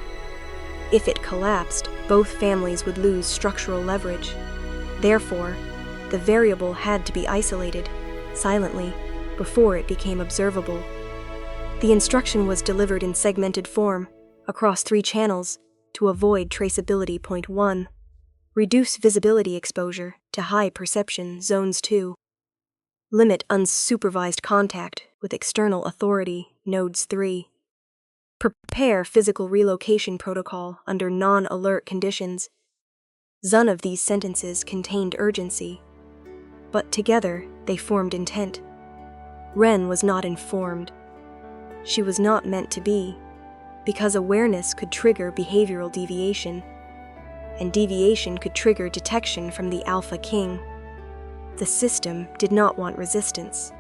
If it collapsed, both families would lose structural leverage. Therefore, the variable had to be isolated, silently, before it became observable. The instruction was delivered in segmented form, across 3 channels, to avoid traceability. Point 1. Reduce visibility exposure to high perception zones 2. Limit unsupervised contact with external authority, nodes 3. Prepare physical relocation protocol under non-alert conditions. None of these sentences contained urgency, but together they formed intent. Wren was not informed. She was not meant to be, because awareness could trigger behavioral deviation, and deviation could trigger detection from the Alpha King. The system did not want resistance.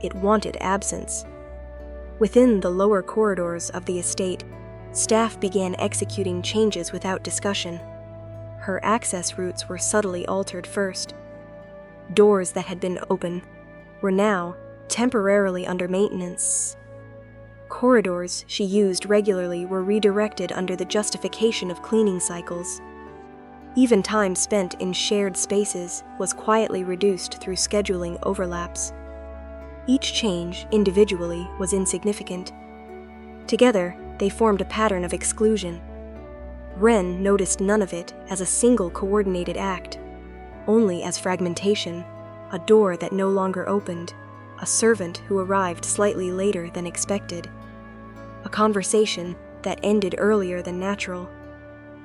It wanted absence. Within the lower corridors of the estate, staff began executing changes without discussion. Her access routes were subtly altered first. Doors that had been open were now temporarily under maintenance. Corridors she used regularly were redirected under the justification of cleaning cycles. Even time spent in shared spaces was quietly reduced through scheduling overlaps. Each change, individually, was insignificant. Together, they formed a pattern of exclusion. Ren noticed none of it as a single coordinated act, only as fragmentation, a door that no longer opened, a servant who arrived slightly later than expected, a conversation that ended earlier than natural,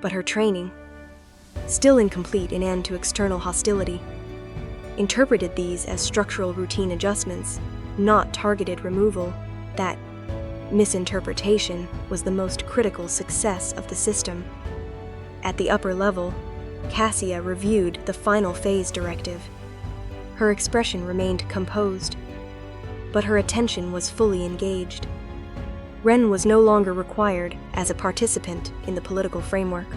but her training, still incomplete in end to external hostility, interpreted these as structural routine adjustments, not targeted removal. That misinterpretation was the most critical success of the system. At the upper level, Cassia reviewed the final phase directive. Her expression remained composed, but her attention was fully engaged. Ren was no longer required as a participant in the political framework.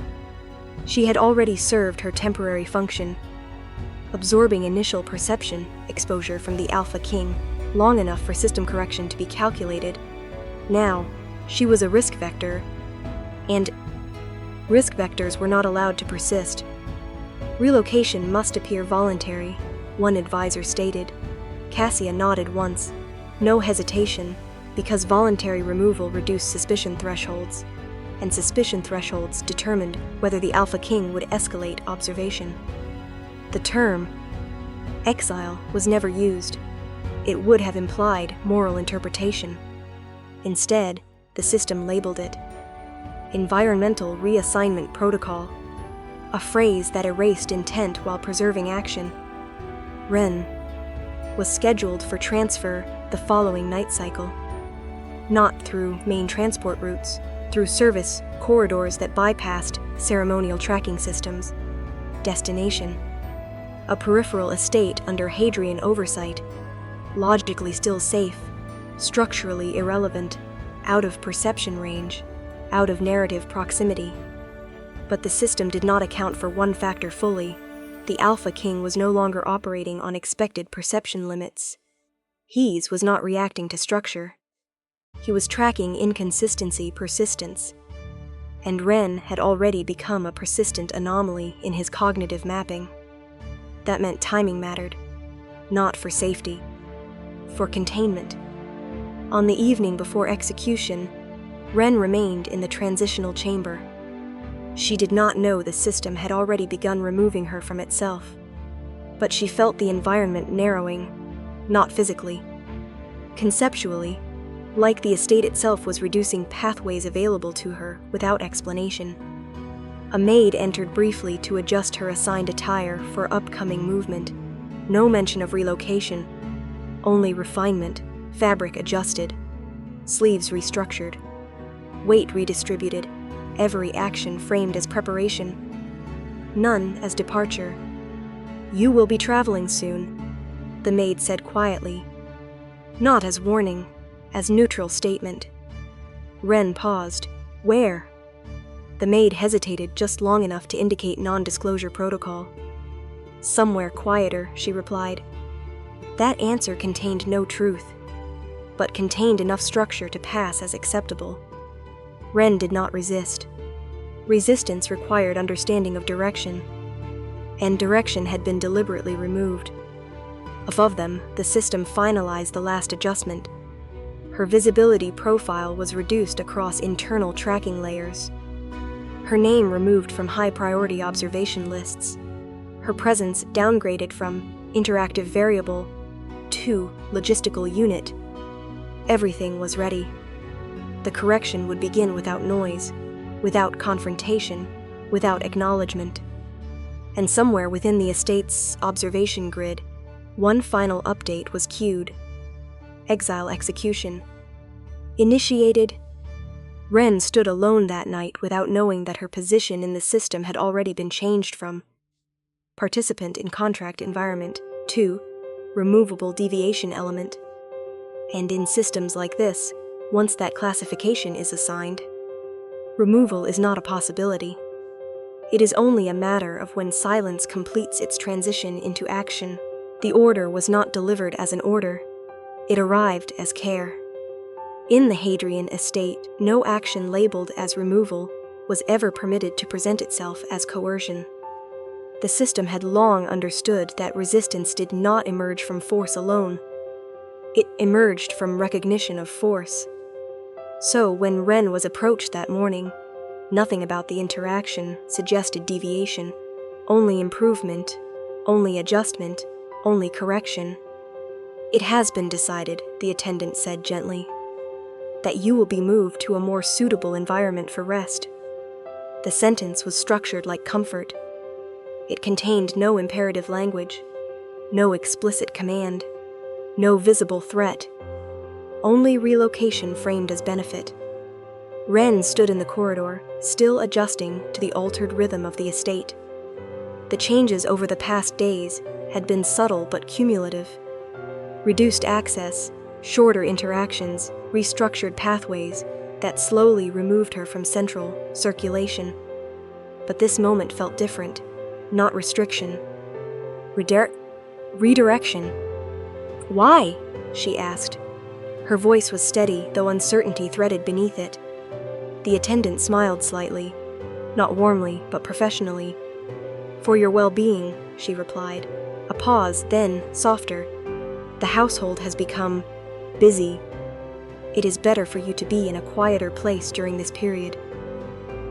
She had already served her temporary function, absorbing initial perception exposure from the Alpha King long enough for system correction to be calculated. Now, she was a risk vector, and risk vectors were not allowed to persist. Relocation must appear voluntary, one advisor stated. Cassia nodded once, no hesitation, because voluntary removal reduced suspicion thresholds, and suspicion thresholds determined whether the Alpha King would escalate observation. The term exile was never used. It would have implied moral interpretation. Instead, the system labeled it environmental reassignment protocol, a phrase that erased intent while preserving action. Ren was scheduled for transfer the following night cycle, not through main transport routes, through service corridors that bypassed ceremonial tracking systems. Destination: a peripheral estate under Hadrian oversight, logically still safe, structurally irrelevant, out of perception range, out of narrative proximity. But the system did not account for one factor fully. The Alpha King was no longer operating on expected perception limits. He was not reacting to structure. He was tracking inconsistency persistence. And Ren had already become a persistent anomaly in his cognitive mapping. That meant timing mattered, not for safety, for containment. On the evening before execution, Ren remained in the transitional chamber. She did not know the system had already begun removing her from itself, but she felt the environment narrowing, not physically. Conceptually, like the estate itself was reducing pathways available to her without explanation. A maid entered briefly to adjust her assigned attire for upcoming movement. No mention of relocation, only refinement, fabric adjusted, sleeves restructured, weight redistributed, every action framed as preparation, none as departure. "You will be traveling soon," the maid said quietly, not as warning, as neutral statement. Ren paused. "Where?" The maid hesitated just long enough to indicate non-disclosure protocol. "Somewhere quieter," she replied. That answer contained no truth, but contained enough structure to pass as acceptable. Ren did not resist. Resistance required understanding of direction, and direction had been deliberately removed. Above them, the system finalized the last adjustment. Her visibility profile was reduced across internal tracking layers. Her name removed from high-priority observation lists. Her presence downgraded from interactive variable to logistical unit. Everything was ready. The correction would begin without noise, without confrontation, without acknowledgement. And somewhere within the estate's observation grid, one final update was queued. Exile execution. Initiated. Ren stood alone that night without knowing that her position in the system had already been changed from participant in contract environment to removable deviation element. And in systems like this, once that classification is assigned, removal is not a possibility. It is only a matter of when silence completes its transition into action. The order was not delivered as an order. It arrived as care. In the Hadrian estate, no action labeled as removal was ever permitted to present itself as coercion. The system had long understood that resistance did not emerge from force alone. It emerged from recognition of force. So when Wren was approached that morning, nothing about the interaction suggested deviation, only improvement, only adjustment, only correction. "It has been decided," the attendant said gently, "that you will be moved to a more suitable environment for rest." The sentence was structured like comfort. It contained no imperative language, no explicit command, no visible threat, only relocation framed as benefit. Wren stood in the corridor, still adjusting to the altered rhythm of the estate. The changes over the past days had been subtle but cumulative. Reduced access, shorter interactions, restructured pathways that slowly removed her from central circulation. But this moment felt different, not restriction. Redirection. "Why?" she asked. Her voice was steady, though uncertainty threaded beneath it. The attendant smiled slightly, not warmly, but professionally. "For your well-being," she replied. A pause, then, softer. "The household has become busy. It is better for you to be in a quieter place during this period."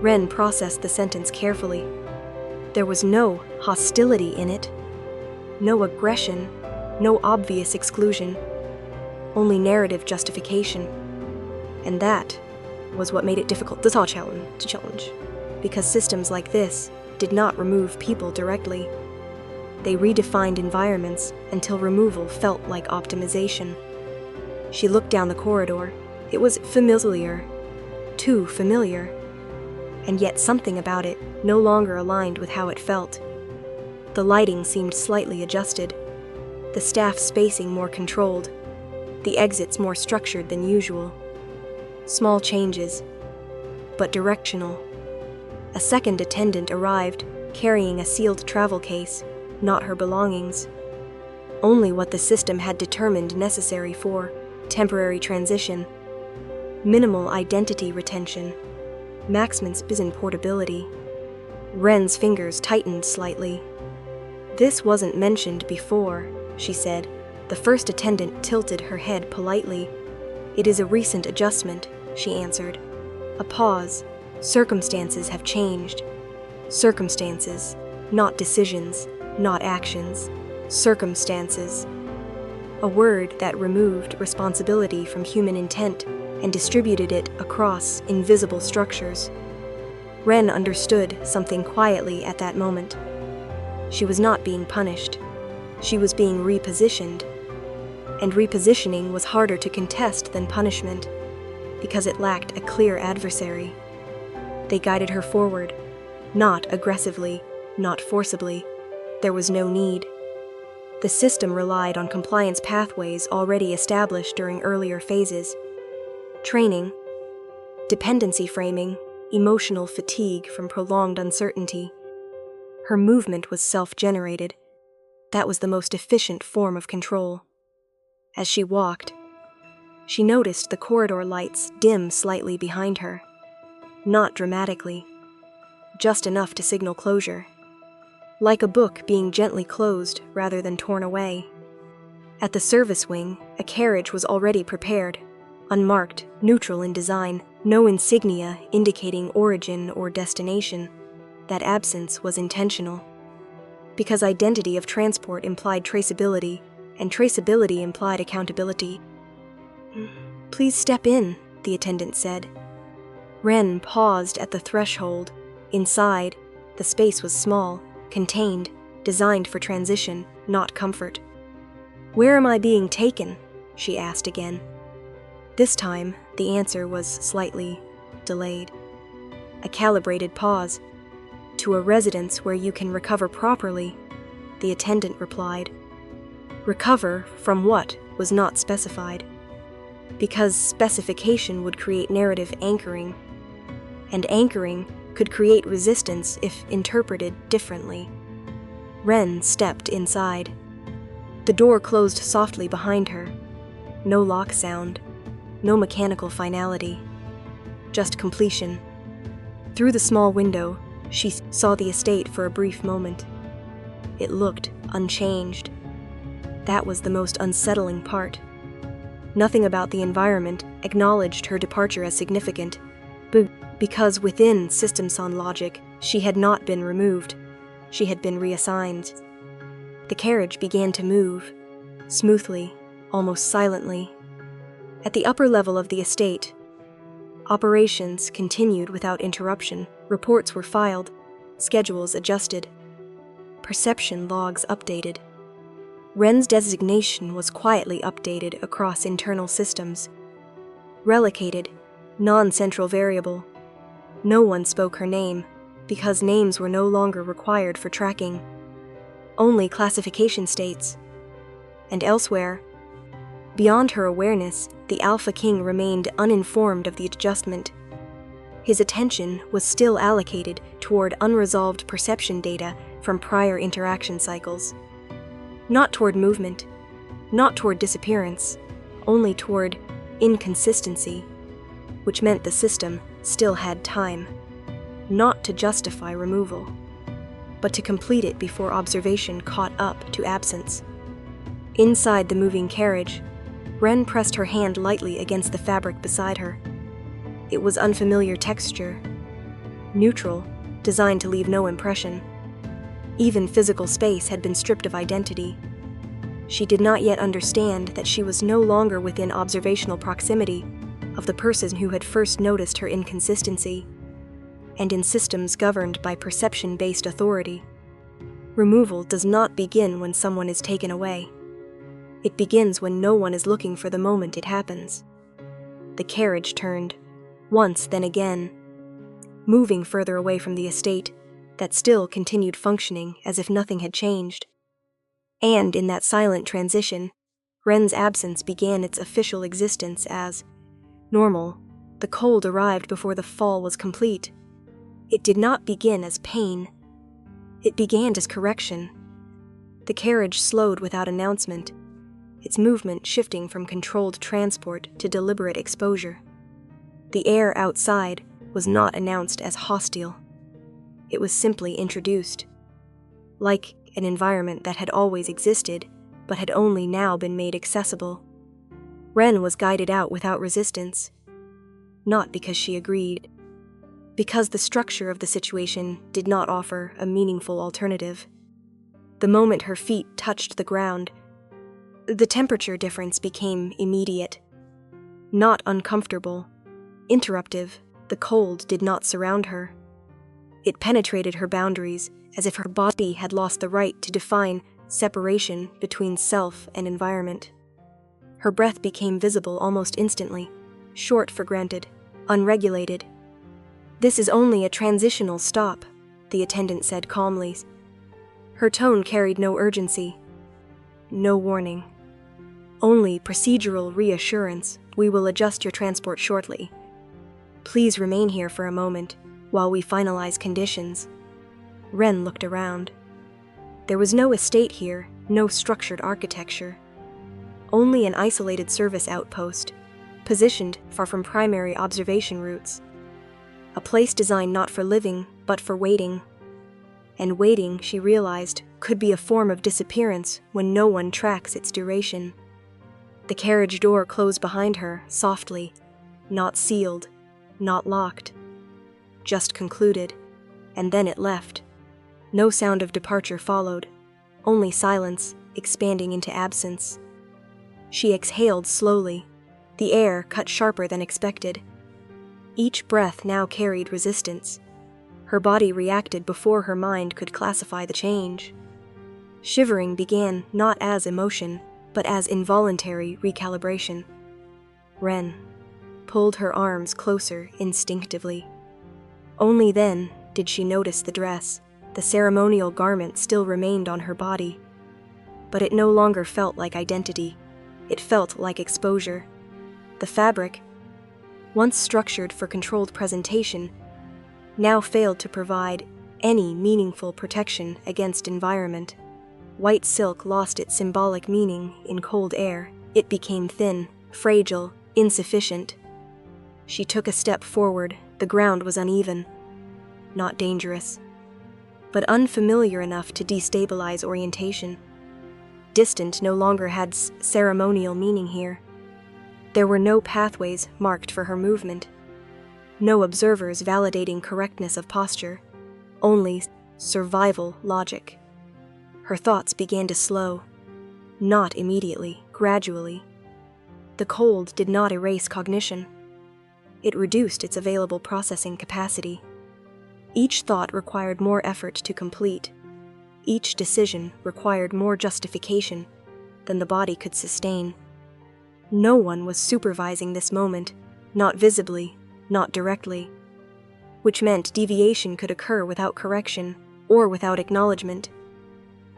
Wren processed the sentence carefully. There was no hostility in it, no aggression, no obvious exclusion, only narrative justification. And that was what made it difficult to challenge, because systems like this did not remove people directly. They redefined environments until removal felt like optimization. She looked down the corridor. It was familiar, too familiar, and yet something about it no longer aligned with how it felt. The lighting seemed slightly adjusted, the staff spacing more controlled, the exits more structured than usual. Small changes, but directional. A second attendant arrived, carrying a sealed travel case, not her belongings. Only what the system had determined necessary for temporary transition, minimal identity retention, maximum portability. Wren's fingers tightened slightly. "This wasn't mentioned before," she said. The first attendant tilted her head politely. "It is a recent adjustment," she answered. A pause. "Circumstances have changed." Circumstances, not decisions, not actions. Circumstances. A word that removed responsibility from human intent and distributed it across invisible structures. Wren understood something quietly at that moment. She was not being punished. She was being repositioned. And repositioning was harder to contest than punishment, because it lacked a clear adversary. They guided her forward, not aggressively, not forcibly. There was no need. The system relied on compliance pathways already established during earlier phases. Training, dependency framing, emotional fatigue from prolonged uncertainty. Her movement was self-generated. That was the most efficient form of control. As she walked, she noticed the corridor lights dim slightly behind her. Not dramatically, just enough to signal closure. Like a book being gently closed rather than torn away. At the service wing, a carriage was already prepared, unmarked, neutral in design, no insignia indicating origin or destination. That absence was intentional. Because identity of transport implied traceability, and traceability implied accountability. "Please step in," the attendant said. Wren paused at the threshold. Inside, the space was small, contained, designed for transition, not comfort. "Where am I being taken?" she asked again. This time, the answer was slightly delayed. A calibrated pause. "To a residence where you can recover properly," the attendant replied. Recover from what was not specified, because specification would create narrative anchoring, and anchoring could create resistance if interpreted differently. Wren stepped inside. The door closed softly behind her. No lock sound. no mechanical finality, just completion. Through the small window, she saw the estate for a brief moment. It looked unchanged. That was the most unsettling part. Nothing about the environment acknowledged her departure as significant, because within system-son logic, she had not been removed. She had been reassigned. The carriage began to move, smoothly, almost silently. At the upper level of the estate, operations continued without interruption. Reports were filed, schedules adjusted, perception logs updated. Ren's designation was quietly updated across internal systems. Relocated, non-central variable. No one spoke her name, because names were no longer required for tracking. Only classification states. And elsewhere, beyond her awareness, the Alpha King remained uninformed of the adjustment. His attention was still allocated toward unresolved perception data from prior interaction cycles. Not toward movement, not toward disappearance, only toward inconsistency, which meant the system still had time, not to justify removal, but to complete it before observation caught up to absence. Inside the moving carriage, Ren pressed her hand lightly against the fabric beside her. It was unfamiliar texture, neutral, designed to leave no impression. Even physical space had been stripped of identity. She did not yet understand that she was no longer within observational proximity of the person who had first noticed her inconsistency, and in systems governed by perception-based authority. Removal does not begin when someone is taken away. It begins when no one is looking for the moment it happens. The carriage turned, once then again, moving further away from the estate that still continued functioning as if nothing had changed. And in that silent transition, Ren's absence began its official existence as normal. The cold arrived before the fall was complete. It did not begin as pain. It began as correction. The carriage slowed without announcement, its movement shifting from controlled transport to deliberate exposure. The air outside was not announced as hostile. It was simply introduced, like an environment that had always existed, but had only now been made accessible. Ren was guided out without resistance, not because she agreed, because the structure of the situation did not offer a meaningful alternative. The moment her feet touched the ground, the temperature difference became immediate. Not uncomfortable, interruptive, the cold did not surround her. It penetrated her boundaries as if her body had lost the right to define separation between self and environment. Her breath became visible almost instantly, short for granted, unregulated. "This is only a transitional stop," the attendant said calmly. Her tone carried no urgency, no warning. Only procedural reassurance. "We will adjust your transport shortly. Please remain here for a moment while we finalize conditions." Ren looked around. There was no estate here, no structured architecture. Only an isolated service outpost, positioned far from primary observation routes. A place designed not for living, but for waiting. And waiting, she realized, could be a form of disappearance when no one tracks its duration. The carriage door closed behind her, softly, not sealed, not locked. Just concluded, and then it left. No sound of departure followed, only silence, expanding into absence. She exhaled slowly, the air cut sharper than expected. Each breath now carried resistance. Her body reacted before her mind could classify the change. Shivering began not as emotion, but as involuntary recalibration. Ren pulled her arms closer instinctively. Only then did she notice the dress. The ceremonial garment still remained on her body. But it no longer felt like identity. It felt like exposure. The fabric, once structured for controlled presentation, now failed to provide any meaningful protection against environment. White silk lost its symbolic meaning in cold air. It became thin, fragile, insufficient. She took a step forward. The ground was uneven, not dangerous, but unfamiliar enough to destabilize orientation. Distant no longer had ceremonial meaning here. There were no pathways marked for her movement, no observers validating correctness of posture, only survival logic. Her thoughts began to slow, not immediately, gradually. The cold did not erase cognition. It reduced its available processing capacity. Each thought required more effort to complete. Each decision required more justification than the body could sustain. No one was supervising this moment, not visibly, not directly, which meant deviation could occur without correction or without acknowledgement.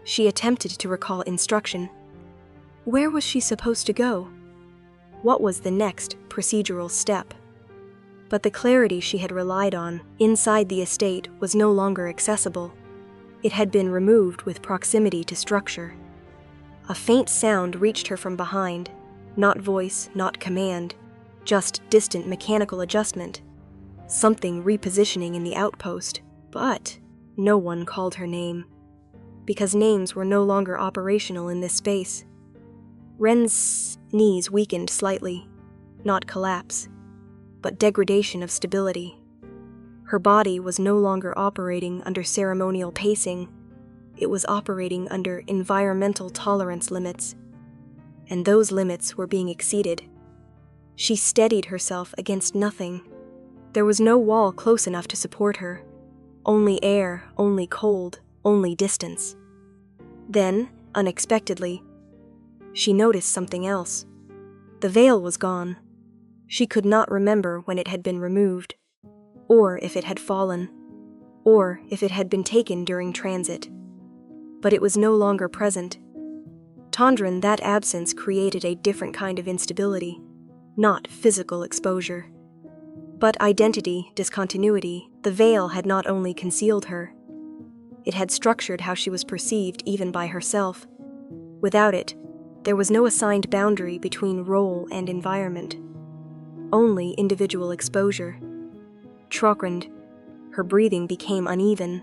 She attempted to recall instruction. Where was she supposed to go? What was the next procedural step? But the clarity she had relied on inside the estate was no longer accessible. It had been removed with proximity to structure. A faint sound reached her from behind, not voice, not command, just distant mechanical adjustment. Something repositioning in the outpost, but no one called her name, because names were no longer operational in this space. Ren's knees weakened slightly, not collapse, but degradation of stability. Her body was no longer operating under ceremonial pacing. It was operating under environmental tolerance limits, and those limits were being exceeded. She steadied herself against nothing. There was no wall close enough to support her. Only air, only cold, only distance. Then, unexpectedly, she noticed something else. The veil was gone. She could not remember when it had been removed, or if it had fallen, or if it had been taken during transit. But it was no longer present. Tondran, that absence created a different kind of instability, not physical exposure, but identity, discontinuity. The veil had not only concealed her, it had structured how she was perceived even by herself. Without it, there was no assigned boundary between role and environment, only individual exposure. Trokrand, her breathing became uneven,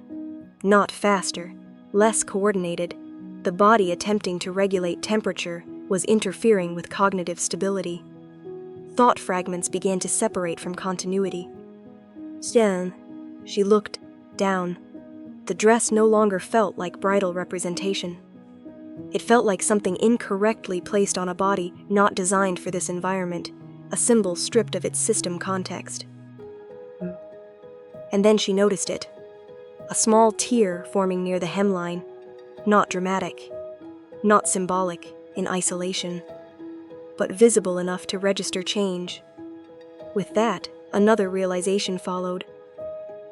not faster, less coordinated. The body attempting to regulate temperature was interfering with cognitive stability. Thought fragments began to separate from continuity. Then, she looked down. The dress no longer felt like bridal representation. It felt like something incorrectly placed on a body not designed for this environment, a symbol stripped of its system context. And then she noticed it. A small tear forming near the hemline, not dramatic, not symbolic in isolation, but visible enough to register change. With that, another realization followed.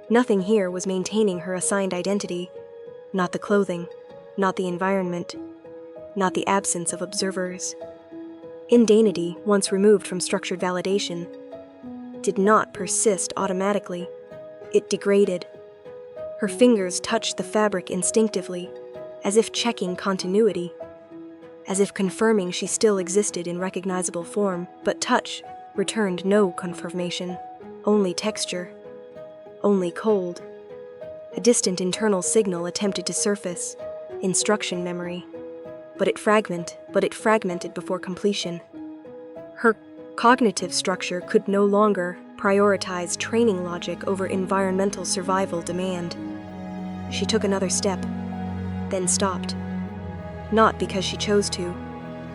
Nothing here was maintaining her assigned identity, not the clothing, not the environment, not the absence of observers. Indanity, once removed from structured validation, did not persist automatically. It degraded. Her fingers touched the fabric instinctively, as if checking continuity, as if confirming she still existed in recognizable form, but touch returned no confirmation, only texture, only cold. A distant internal signal attempted to surface, instruction memory, but it fragmented before completion. Her cognitive structure could no longer prioritize training logic over environmental survival demand. She took another step, then stopped. Not because she chose to,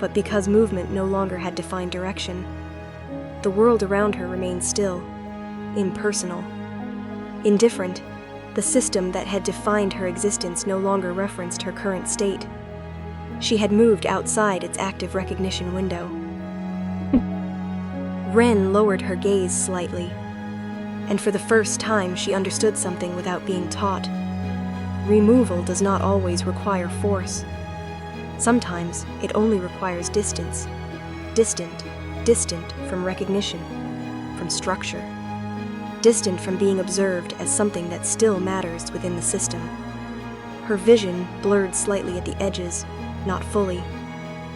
but because movement no longer had defined direction. The world around her remained still, impersonal, indifferent. The system that had defined her existence no longer referenced her current state. She had moved outside its active recognition window. Ren lowered her gaze slightly, and for the first time she understood something without being taught. Removal does not always require force. Sometimes it only requires distance. Distant from recognition, from structure. Distant from being observed as something that still matters within the system. Her vision blurred slightly at the edges, not fully,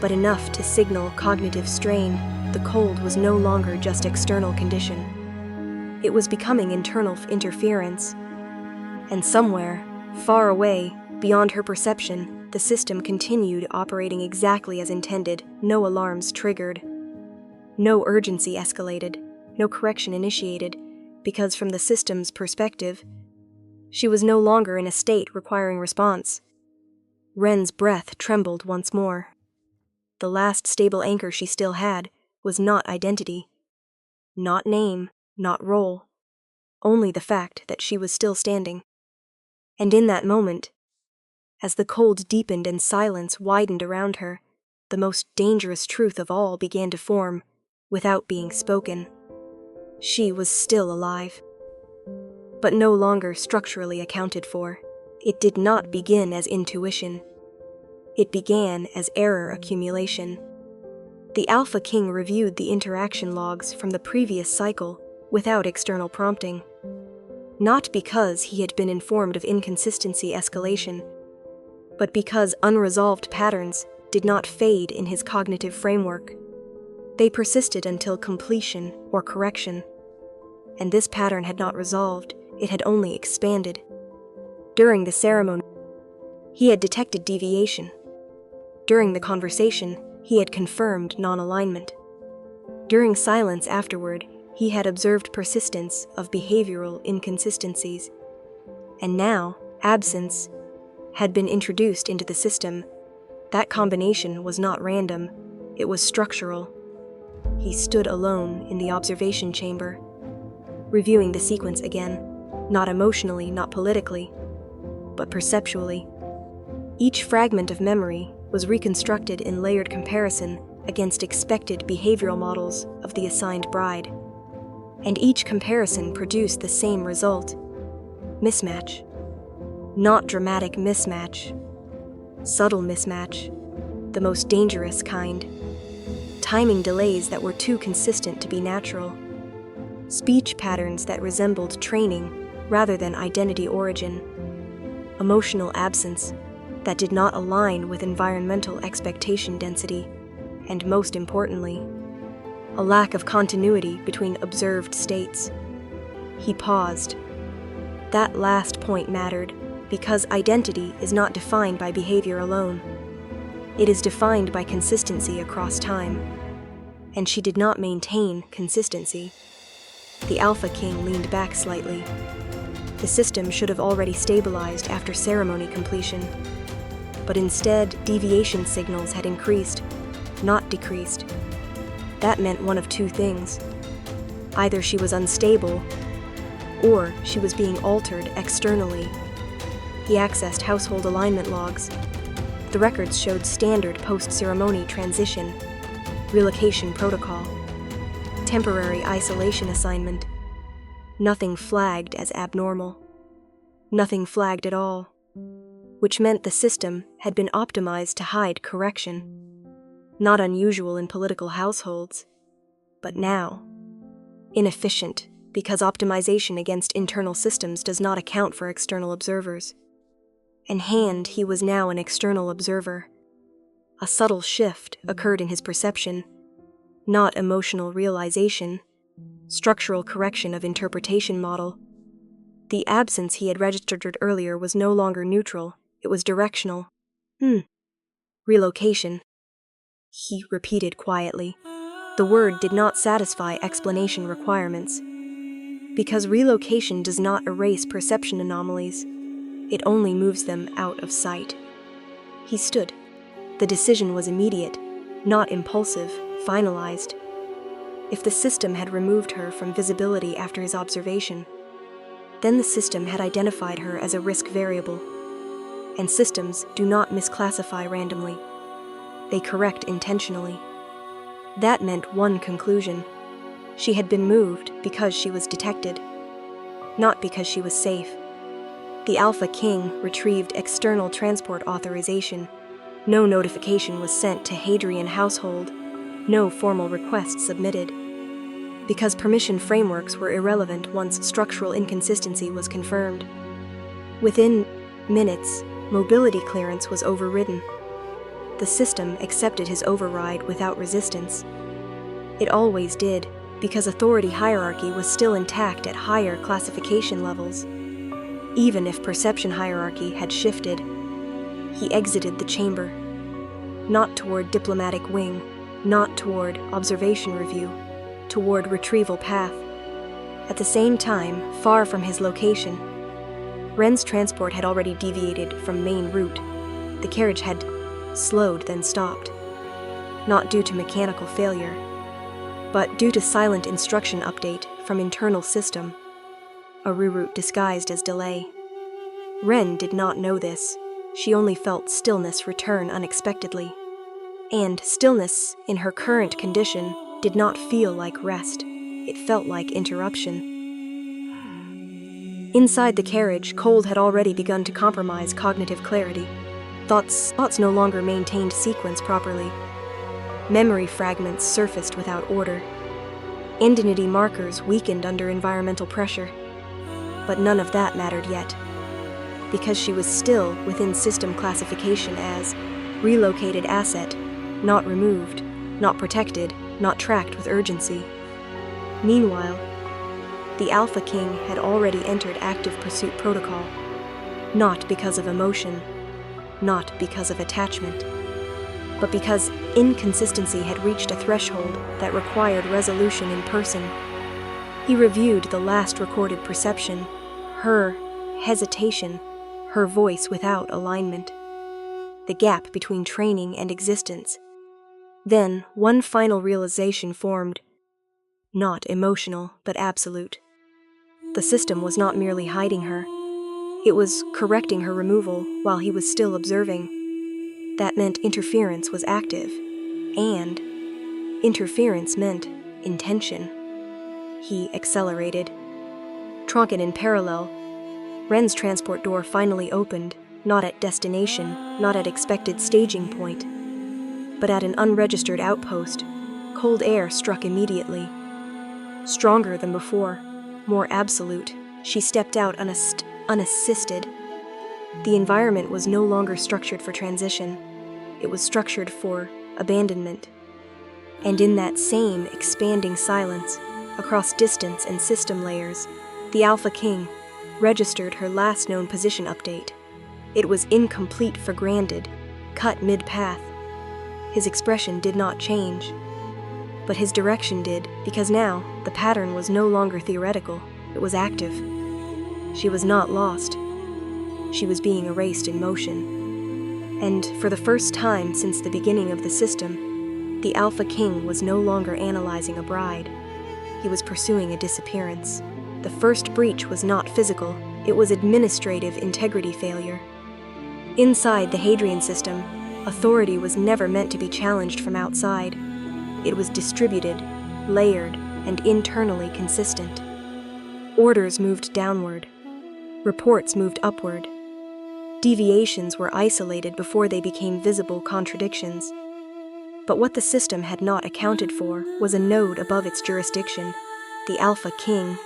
but enough to signal cognitive strain. the cold was no longer just external condition. It was becoming internal interference. And somewhere, far away, beyond her perception, the system continued operating exactly as intended, no alarms triggered. No urgency escalated, no correction initiated, because from the system's perspective, she was no longer in a state requiring response. Ren's breath trembled once more. The last stable anchor she still had was not identity, not name, not role, only the fact that she was still standing. And in that moment, as the cold deepened and silence widened around her, the most dangerous truth of all began to form, without being spoken. She was still alive, but no longer structurally accounted for. It did not begin as intuition. It began as error accumulation. The Alpha King reviewed the interaction logs from the previous cycle without external prompting. Not because he had been informed of inconsistency escalation, but because unresolved patterns did not fade in his cognitive framework. They persisted until completion or correction. And this pattern had not resolved, it had only expanded. During the ceremony, he had detected deviation. During the conversation, he had confirmed non-alignment. During silence afterward, he had observed persistence of behavioral inconsistencies. And now, absence had been introduced into the system. That combination was not random, it was structural. He stood alone in the observation chamber, reviewing the sequence again, not emotionally, not politically, but perceptually. Each fragment of memory was reconstructed in layered comparison against expected behavioral models of the assigned bride. And each comparison produced the same result: mismatch. Not dramatic mismatch, subtle mismatch, the most dangerous kind. Timing delays that were too consistent to be natural. Speech patterns that resembled training rather than identity origin. Emotional absence that did not align with environmental expectation density. And most importantly, a lack of continuity between observed states. He paused. That last point mattered because identity is not defined by behavior alone. It is defined by consistency across time. And she did not maintain consistency. The Alpha King leaned back slightly. The system should have already stabilized after ceremony completion. But instead, deviation signals had increased, not decreased. That meant one of two things. Either she was unstable, or she was being altered externally. He accessed household alignment logs. The records showed standard post-ceremony transition, relocation protocol, temporary isolation assignment. Nothing flagged as abnormal. Nothing flagged at all, which meant the system had been optimized to hide correction. Not unusual in political households, but now inefficient because optimization against internal systems does not account for external observers. In hand, he was now an external observer. A subtle shift occurred in his perception, not emotional realization, structural correction of interpretation model. The absence he had registered earlier was no longer neutral, it was directional. Relocation, he repeated quietly. The word did not satisfy explanation requirements. Because relocation does not erase perception anomalies, it only moves them out of sight. He stood. The decision was immediate, not impulsive, finalized. If the system had removed her from visibility after his observation, then the system had identified her as a risk variable. And systems do not misclassify randomly. They correct intentionally. That meant one conclusion. She had been moved because she was detected, not because she was safe. The Alpha King retrieved external transport authorization. No notification was sent to Hadrian household. No formal request submitted. Because permission frameworks were irrelevant once structural inconsistency was confirmed. Within minutes, mobility clearance was overridden. The system accepted his override without resistance. It always did, because authority hierarchy was still intact at higher classification levels. Even if perception hierarchy had shifted, he exited the chamber. Not toward diplomatic wing, not toward observation review, toward retrieval path. At the same time, far from his location, Ren's transport had already deviated from main route. The carriage had slowed, then stopped. Not due to mechanical failure, but due to silent instruction update from internal system, a reroute disguised as delay. Ren did not know this. She only felt stillness return unexpectedly. And stillness, in her current condition, did not feel like rest. It felt like interruption. Inside the carriage, cold had already begun to compromise cognitive clarity. Thoughts no longer maintained sequence properly. Memory fragments surfaced without order. Identity markers weakened under environmental pressure. But none of that mattered yet, because she was still within system classification as relocated asset, not removed, not protected, not tracked with urgency. Meanwhile, the Alpha King had already entered active pursuit protocol, not because of emotion, not because of attachment, but because inconsistency had reached a threshold that required resolution in person. He reviewed the last recorded perception, her hesitation, her voice without alignment, the gap between training and existence. Then one final realization formed, not emotional, but absolute. The system was not merely hiding her. It was correcting her removal while he was still observing. That meant interference was active, and interference meant intention. He accelerated. Tronken in parallel, Ren's transport door finally opened, not at destination, not at expected staging point, but at an unregistered outpost. Cold air struck immediately. Stronger than before, more absolute, she stepped out unassisted. The environment was no longer structured for transition. It was structured for abandonment. And in that same expanding silence, across distance and system layers, the Alpha King registered her last known position update. It was incomplete for granted, cut mid-path. His expression did not change, but his direction did, because now the pattern was no longer theoretical, it was active. She was not lost. She was being erased in motion. And for the first time since the beginning of the system, the Alpha King was no longer analyzing a bride. He was pursuing a disappearance. The first breach was not physical, it was administrative integrity failure. Inside the Hadrian system, authority was never meant to be challenged from outside. It was distributed, layered, and internally consistent. Orders moved downward. Reports moved upward. Deviations were isolated before they became visible contradictions. But what the system had not accounted for was a node above its jurisdiction, the Alpha King.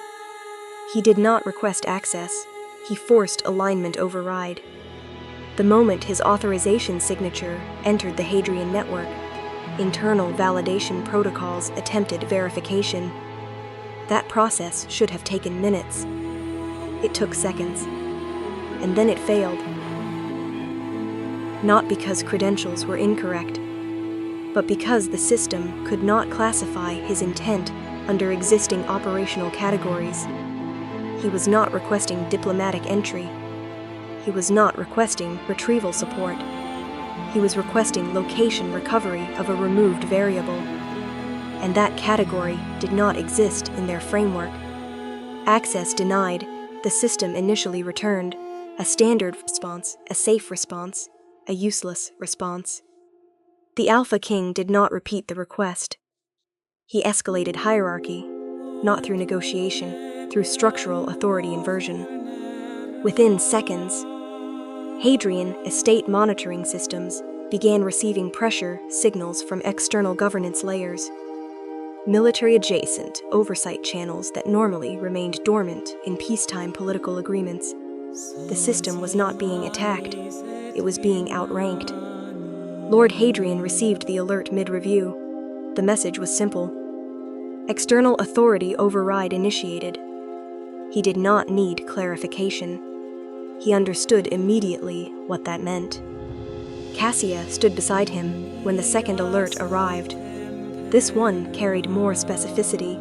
He did not request access. He forced alignment override. The moment his authorization signature entered the Hadrian network, internal validation protocols attempted verification. That process should have taken minutes. It took seconds, and then it failed. Not because credentials were incorrect, but because the system could not classify his intent under existing operational categories. He was not requesting diplomatic entry. He was not requesting retrieval support. He was requesting location recovery of a removed variable. And that category did not exist in their framework. Access denied, the system initially returned a standard response, a safe response, a useless response. The Alpha King did not repeat the request. He escalated hierarchy, not through negotiation, through structural authority inversion. Within seconds, Hadrian estate monitoring systems began receiving pressure signals from external governance layers, military-adjacent oversight channels that normally remained dormant in peacetime political agreements. The system was not being attacked, it was being outranked. Lord Hadrian received the alert mid-review. The message was simple: External authority override initiated. He did not need clarification. He understood immediately what that meant. Cassia stood beside him when the second alert arrived. This one carried more specificity.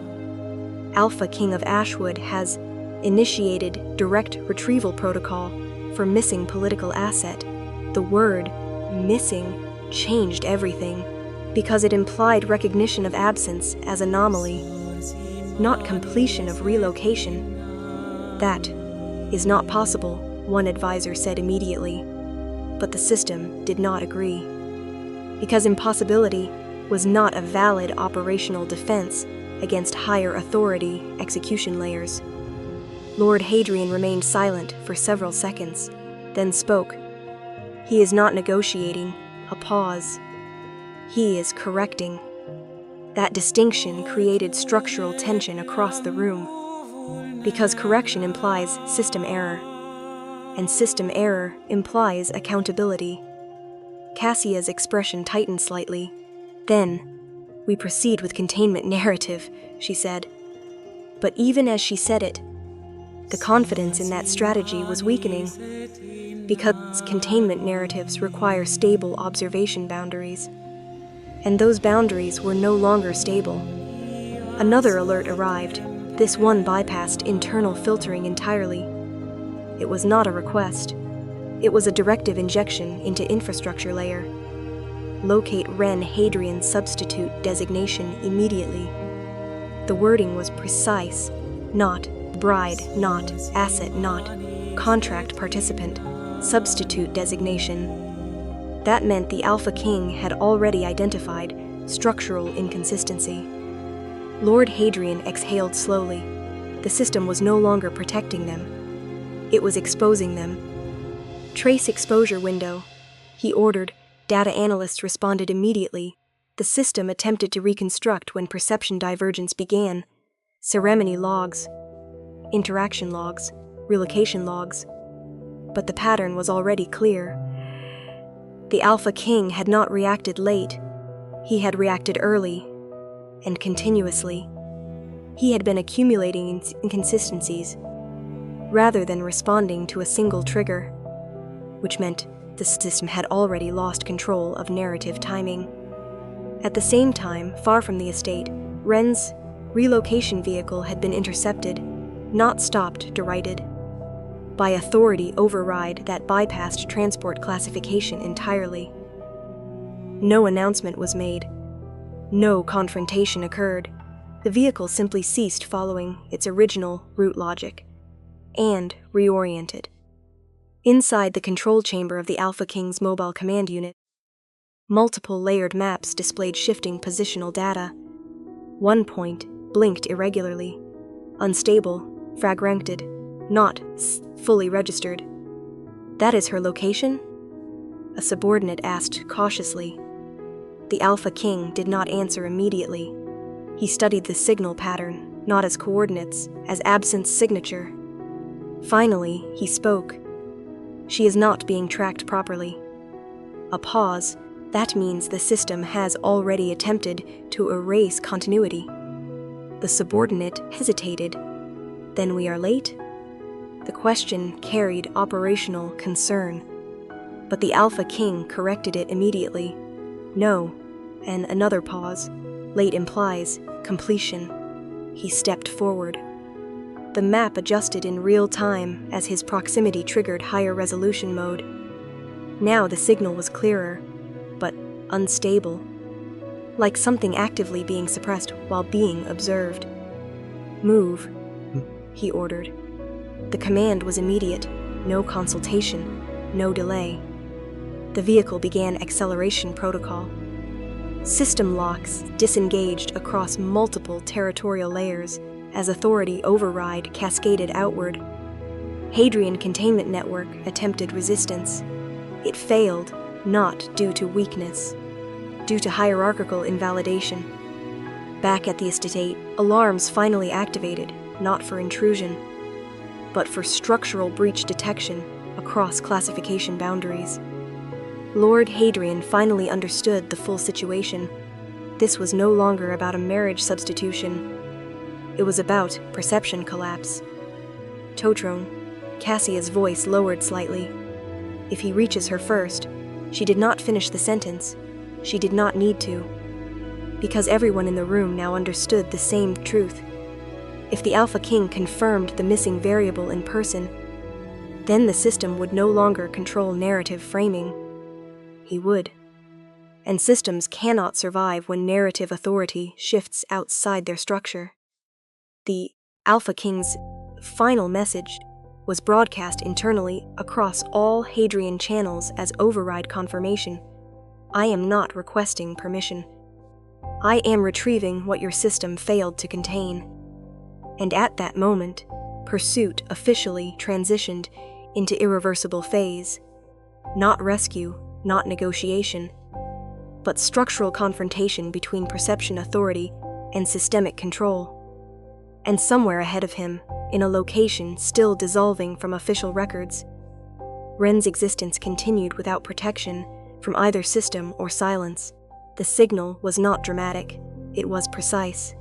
Alpha King of Ashwood has initiated direct retrieval protocol for missing political asset. The word missing changed everything because it implied recognition of absence as anomaly, not completion of relocation. That is not possible, one advisor said immediately, but the system did not agree. Because impossibility was not a valid operational defense against higher authority execution layers. Lord Hadrian remained silent for several seconds, then spoke. He is not negotiating, a pause. He is correcting. That distinction created structural tension across the room, because correction implies system error, and system error implies accountability. Cassia's expression tightened slightly. Then, "We proceed with containment narrative," she said. But even as she said it, the confidence in that strategy was weakening, because containment narratives require stable observation boundaries. And those boundaries were no longer stable. Another alert arrived. This one bypassed internal filtering entirely. It was not a request. It was a directive injection into infrastructure layer. Locate Ren Hadrian substitute designation immediately. The wording was precise. Not bride, not asset, not contract participant. Substitute designation. That meant the Alpha King had already identified structural inconsistency. Lord Hadrian exhaled slowly. The system was no longer protecting them. It was exposing them. Trace exposure window, he ordered. Data analysts responded immediately. The system attempted to reconstruct when perception divergence began. Ceremony logs, interaction logs, relocation logs. But the pattern was already clear. The Alpha King had not reacted late. He had reacted early and continuously. He had been accumulating inconsistencies rather than responding to a single trigger, which meant the system had already lost control of narrative timing. At the same time, far from the estate, Ren's relocation vehicle had been intercepted, not stopped, derided, by authority override that bypassed transport classification entirely. No announcement was made. No confrontation occurred. The vehicle simply ceased following its original route logic and reoriented. Inside the control chamber of the Alpha King's mobile command unit, multiple layered maps displayed shifting positional data. One point blinked irregularly, unstable, fragmented, not fully registered. "That is her location?" a subordinate asked cautiously. The Alpha King did not answer immediately. He studied the signal pattern, not as coordinates, as absence signature. Finally, he spoke. "She is not being tracked properly." A pause. That means the system has already attempted to erase continuity. The subordinate hesitated. "Then we are late?" The question carried operational concern, but the Alpha King corrected it immediately. "No," and another pause. "Late implies completion." He stepped forward. The map adjusted in real time as his proximity triggered higher resolution mode. Now the signal was clearer, but unstable, like something actively being suppressed while being observed. "Move," he ordered. The command was immediate, no consultation, no delay. The vehicle began acceleration protocol. System locks disengaged across multiple territorial layers as authority override cascaded outward. Hadrian Containment Network attempted resistance. It failed, not due to weakness, due to hierarchical invalidation. Back at the estate, alarms finally activated, not for intrusion, but for structural breach detection across classification boundaries. Lord Hadrian finally understood the full situation. This was no longer about a marriage substitution. It was about perception collapse. Totrone, Cassia's voice lowered slightly. If he reaches her first, she did not finish the sentence. She did not need to. Because everyone in the room now understood the same truth. If the Alpha King confirmed the missing variable in person, then the system would no longer control narrative framing. He would. And systems cannot survive when narrative authority shifts outside their structure. The Alpha King's final message was broadcast internally across all Hadrian channels as override confirmation. I am not requesting permission. I am retrieving what your system failed to contain. And at that moment, pursuit officially transitioned into irreversible phase. Not rescue, not negotiation, but structural confrontation between perception authority and systemic control. And somewhere ahead of him, in a location still dissolving from official records, Ren's existence continued without protection from either system or silence. The signal was not dramatic, it was precise.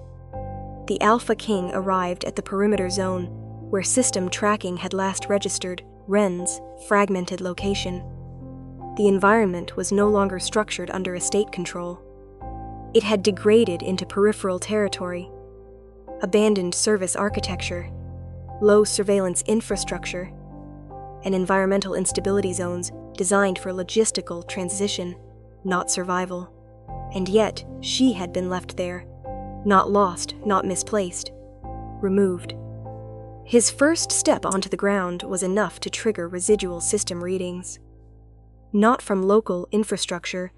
The Alpha King arrived at the perimeter zone, where system tracking had last registered Ren's fragmented location. The environment was no longer structured under estate control. It had degraded into peripheral territory, abandoned service architecture, low surveillance infrastructure, and environmental instability zones designed for logistical transition, not survival. And yet, she had been left there, not lost, not misplaced, removed. His first step onto the ground was enough to trigger residual system readings. Not from local infrastructure,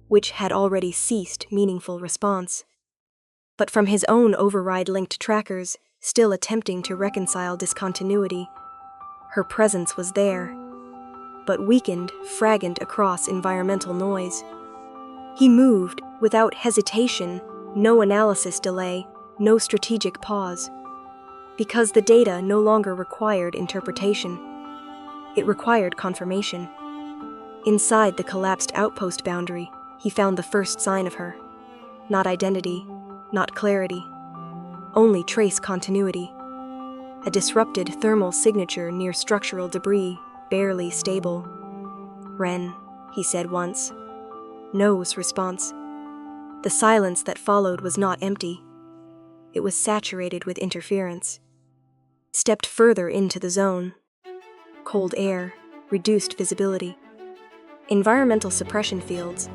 which had already ceased meaningful response, but from his own override-linked trackers, still attempting to reconcile discontinuity. Her presence was there, but weakened, fragment across environmental noise. He moved without hesitation, no analysis delay, no strategic pause. Because the data no longer required interpretation. It required confirmation. Inside the collapsed outpost boundary, he found the first sign of her. Not identity, not clarity. Only trace continuity. A disrupted thermal signature near structural debris, barely stable. Ren, he said once. No's response. The silence that followed was not empty. It was saturated with interference. Stepped further into the zone. Cold air, reduced visibility. Environmental suppression fields,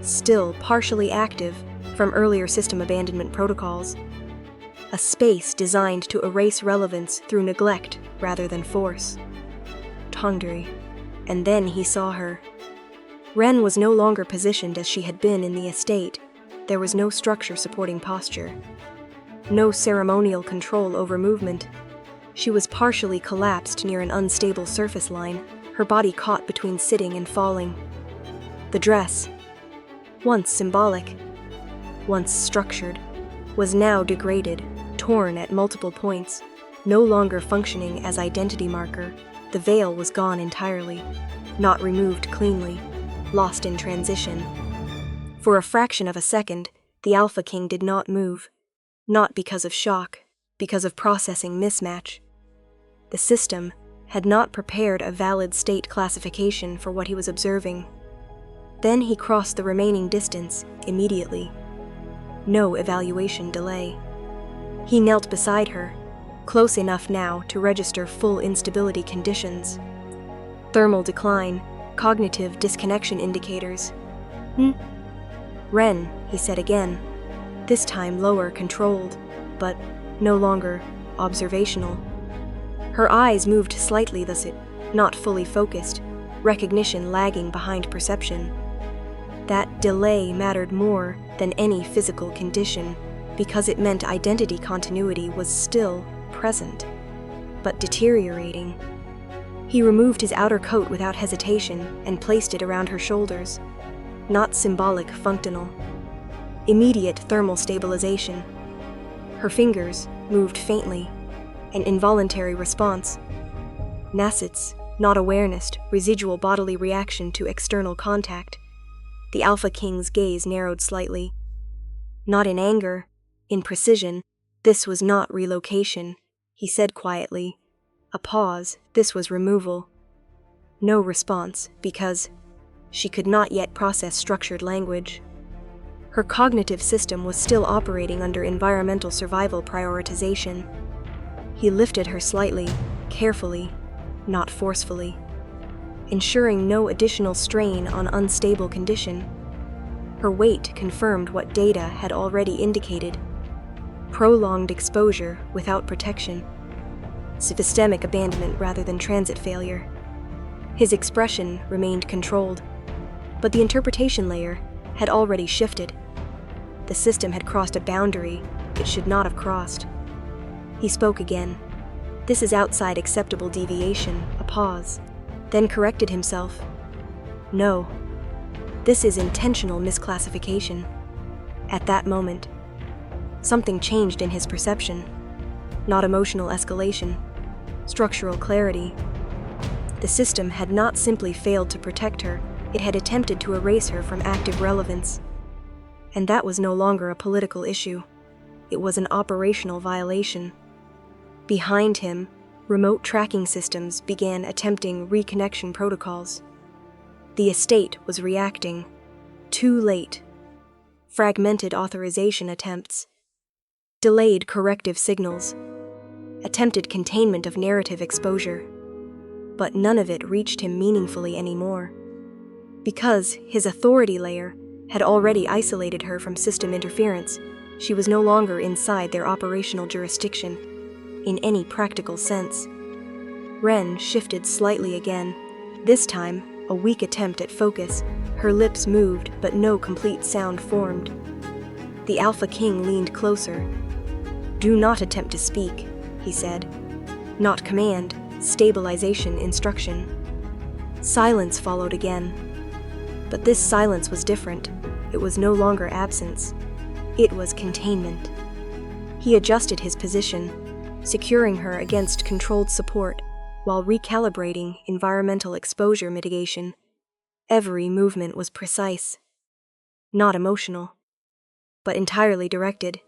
still partially active from earlier system abandonment protocols. A space designed to erase relevance through neglect rather than force. Tongdri. And then he saw her. Ren was no longer positioned as she had been in the estate. There was no structure supporting posture. No ceremonial control over movement. She was partially collapsed near an unstable surface line, her body caught between sitting and falling. The dress, once symbolic, once structured, was now degraded, torn at multiple points, no longer functioning as identity marker. The veil was gone entirely, not removed cleanly, lost in transition. For a fraction of a second, the Alpha King did not move, not because of shock, because of processing mismatch. The system had not prepared a valid state classification for what he was observing. Then he crossed the remaining distance immediately. No evaluation delay. He knelt beside her, close enough now to register full instability conditions. Thermal decline, cognitive disconnection indicators. Ren, he said again, this time lower, controlled, but no longer observational. Her eyes moved slightly thus it, not fully focused, recognition lagging behind perception. That delay mattered more than any physical condition because it meant identity continuity was still present, but deteriorating. He removed his outer coat without hesitation and placed it around her shoulders. Not symbolic, functional. Immediate thermal stabilization. Her fingers moved faintly, an involuntary response. Nascits, not awareness, residual bodily reaction to external contact. The Alpha King's gaze narrowed slightly. Not in anger, in precision, This was not relocation, he said quietly. A pause, this was removal. No response, because she could not yet process structured language. Her cognitive system was still operating under environmental survival prioritization. He lifted her slightly, carefully, not forcefully, ensuring no additional strain on unstable condition. Her weight confirmed what data had already indicated: prolonged exposure without protection, systemic abandonment rather than transit failure. His expression remained controlled, but the interpretation layer had already shifted. The system had crossed a boundary it should not have crossed. He spoke again. "This is outside acceptable deviation," a pause, then corrected himself. "No, this is intentional misclassification." At that moment, something changed in his perception. Not emotional escalation, structural clarity. The system had not simply failed to protect her, it had attempted to erase her from active relevance. And that was no longer a political issue. It was an operational violation. Behind him, remote tracking systems began attempting reconnection protocols. The estate was reacting. Too late. Fragmented authorization attempts. Delayed corrective signals. Attempted containment of narrative exposure. But none of it reached him meaningfully anymore. Because his authority layer had already isolated her from system interference, she was no longer inside their operational jurisdiction, in any practical sense. Ren shifted slightly again, this time a weak attempt at focus. Her lips moved, but no complete sound formed. The Alpha King leaned closer. "Do not attempt to speak," he said. Not command, stabilization instruction. Silence followed again. But this silence was different. It was no longer absence. It was containment. He adjusted his position, securing her against controlled support while recalibrating environmental exposure mitigation. Every movement was precise. Not emotional, but entirely directed.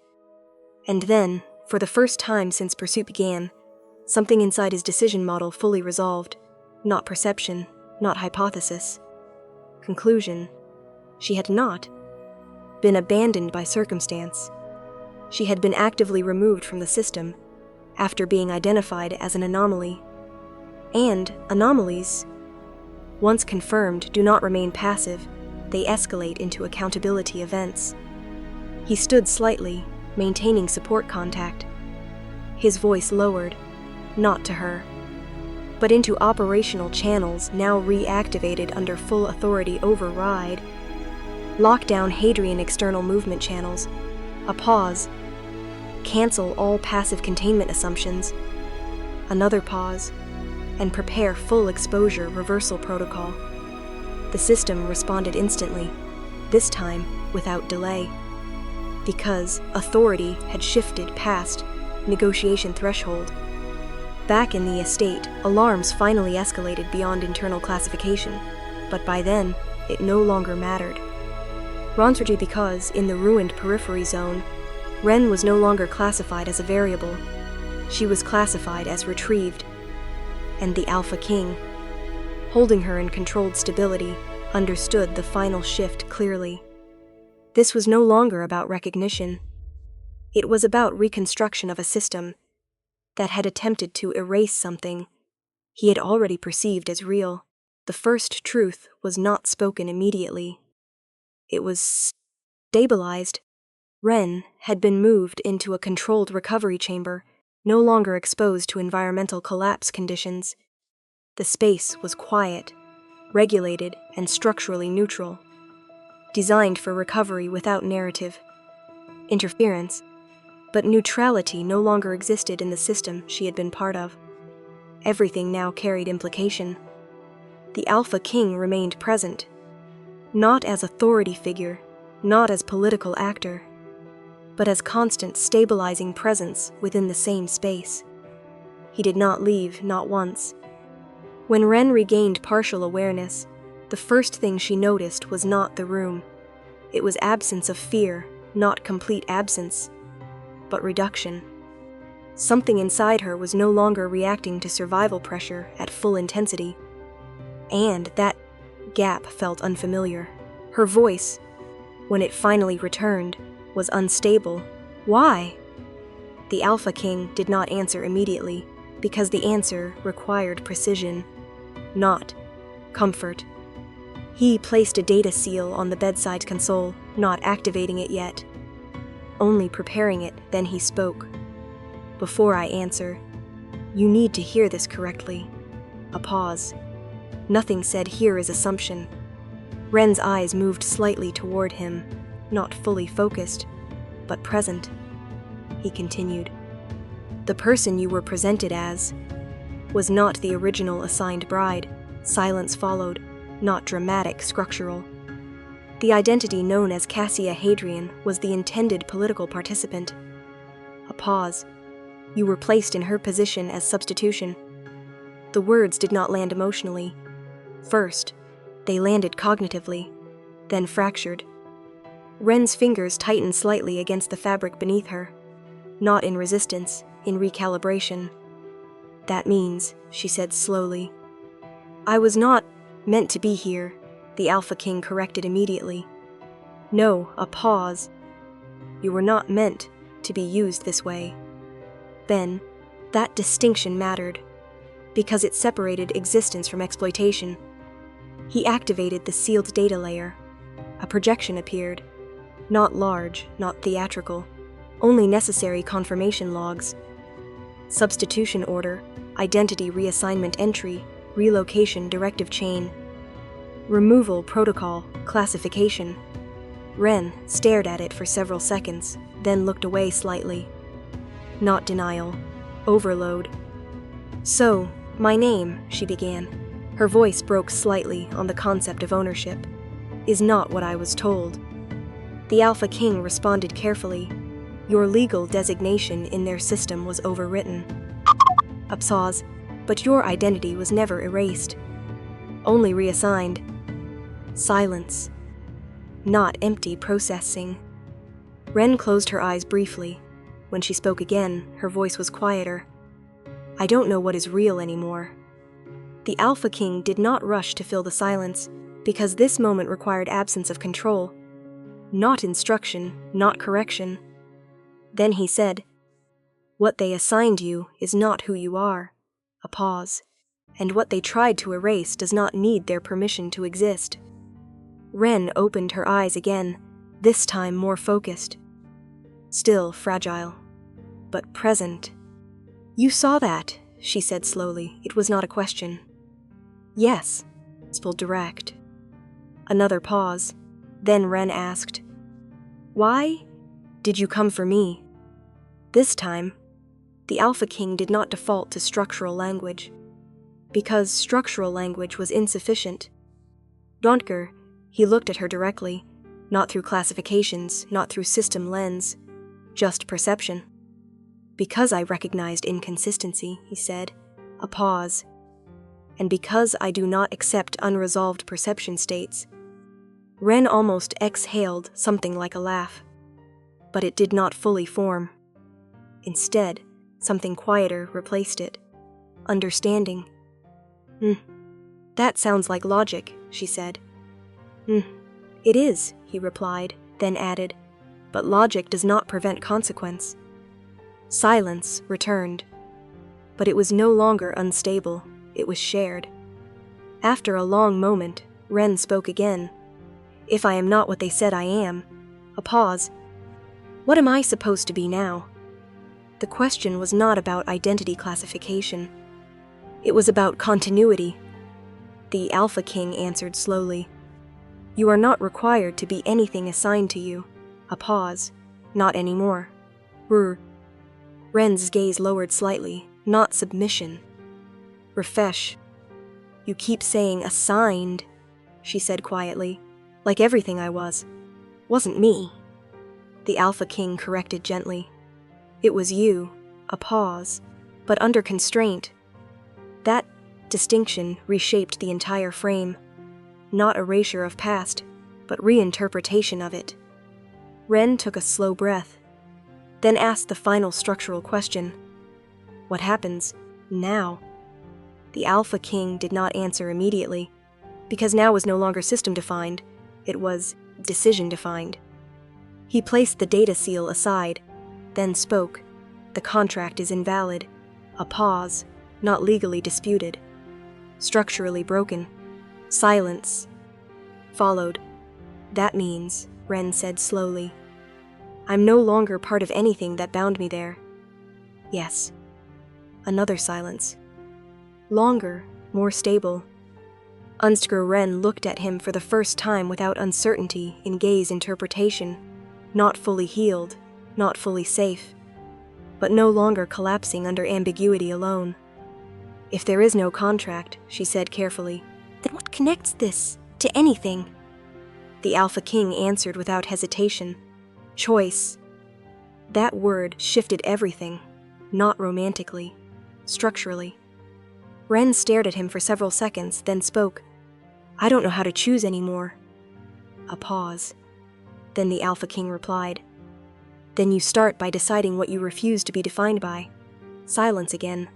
And then, for the first time since pursuit began, something inside his decision model fully resolved. Not perception, not hypothesis. Conclusion: she had not been abandoned by circumstance. She had been actively removed from the system after being identified as an anomaly. And anomalies, once confirmed, do not remain passive. They escalate into accountability events. He stood slightly, maintaining support contact. His voice lowered, not to her, but into operational channels now reactivated under full authority override. Lockdown Hadrian external movement channels. A pause. Cancel all passive containment assumptions. Another pause. And prepare full exposure reversal protocol. The system responded instantly, this time without delay. Because authority had shifted past negotiation threshold. Back in the estate, alarms finally escalated beyond internal classification, but by then, it no longer mattered. Ronsergy because, in the ruined periphery zone, Ren was no longer classified as a variable. She was classified as retrieved. And the Alpha King, holding her in controlled stability, understood the final shift clearly. This was no longer about recognition. It was about reconstruction of a system that had attempted to erase something he had already perceived as real. The first truth was not spoken immediately. It was stabilized. Ren had been moved into a controlled recovery chamber, no longer exposed to environmental collapse conditions. The space was quiet, regulated, and structurally neutral, designed for recovery without narrative interference. But neutrality no longer existed in the system she had been part of. Everything now carried implication. The Alpha King remained present, not as authority figure, not as political actor, but as constant stabilizing presence within the same space. He did not leave, not once. When Ren regained partial awareness, the first thing she noticed was not the room. It was absence of fear, not complete absence. but reduction. Something inside her was no longer reacting to survival pressure at full intensity. And that gap felt unfamiliar. Her voice, when it finally returned, was unstable. Why? The Alpha King did not answer immediately, because the answer required precision, not comfort. He placed a data seal on the bedside console, not activating it yet, only preparing it. Then he spoke. Before I answer, you need to hear this correctly. A pause. Nothing said here is assumption. Ren's eyes moved slightly toward him, not fully focused, but present. He continued. The person you were presented as was not the original assigned bride. Silence followed, not dramatic, structural. The identity known as Cassia Hadrian was the intended political participant. A pause. You were placed in her position as substitution. The words did not land emotionally. First, they landed cognitively, then fractured. Ren's fingers tightened slightly against the fabric beneath her, not in resistance, in recalibration. That means, she said slowly. I was not meant to be here, the Alpha King corrected immediately. No, a pause. You were not meant to be used this way. Then, that distinction mattered, because it separated existence from exploitation. He activated the sealed data layer. A projection appeared. Not large, not theatrical, only necessary confirmation logs. Substitution order, identity reassignment entry, relocation directive chain, removal protocol, classification. Ren stared at it for several seconds, then looked away slightly. Not denial, overload. So, my name, she began. Her voice broke slightly on the concept of ownership. Is not what I was told. The Alpha King responded carefully. Your legal designation in their system was overwritten. A pause, but your identity was never erased. Only reassigned. Silence. Not empty processing. Ren closed her eyes briefly. When she spoke again, her voice was quieter. I don't know what is real anymore. The Alpha King did not rush to fill the silence, because this moment required absence of control. Not instruction, not correction. Then he said, what they assigned you is not who you are. A pause. And what they tried to erase does not need their permission to exist. Ren opened her eyes again, this time more focused. Still fragile, but present. You saw that, she said slowly. It was not a question. Yes, simple, direct. Another pause. Then Ren asked, why did you come for me? This time, the Alpha King did not default to structural language, because structural language was insufficient. Donker, he looked at her directly, not through classifications, not through system lens, just perception. Because I recognized inconsistency, he said, a pause. And because I do not accept unresolved perception states. Ren almost exhaled something like a laugh, but it did not fully form. Instead, something quieter replaced it. Understanding. That sounds like logic, she said. It is, he replied, then added, but logic does not prevent consequence. Silence returned, but it was no longer unstable, it was shared. After a long moment, Ren spoke again. If I am not what they said I am. A pause. What am I supposed to be now? The question was not about identity classification. It was about continuity. The Alpha King answered slowly. You are not required to be anything assigned to you. A pause. Not anymore. Ren's gaze lowered slightly. Not submission. Refesh. You keep saying assigned, she said quietly. Like everything I was. Wasn't me. The Alpha King corrected gently. It was you. A pause. But under constraint. That distinction reshaped the entire frame. Not erasure of past, but reinterpretation of it. Ren took a slow breath. then asked the final structural question. What happens now? The Alpha King did not answer immediately, because now was no longer system-defined, it was decision-defined. He placed the data seal aside, then spoke. The contract is invalid. A pause, not legally disputed. Structurally broken. Silence followed. That means, Ren said slowly, I'm no longer part of anything that bound me there. Yes. Another silence. Longer, more stable. Unstger Ren looked at him for the first time without uncertainty in gaze interpretation, not fully healed, not fully safe, but no longer collapsing under ambiguity alone. If there is no contract, she said carefully, then what connects this to anything? The Alpha King answered without hesitation. Choice. That word shifted everything, not romantically, structurally. Ren stared at him for several seconds, then spoke. I don't know how to choose anymore. A pause. Then the Alpha King replied. Then you start by deciding what you refuse to be defined by. Silence again.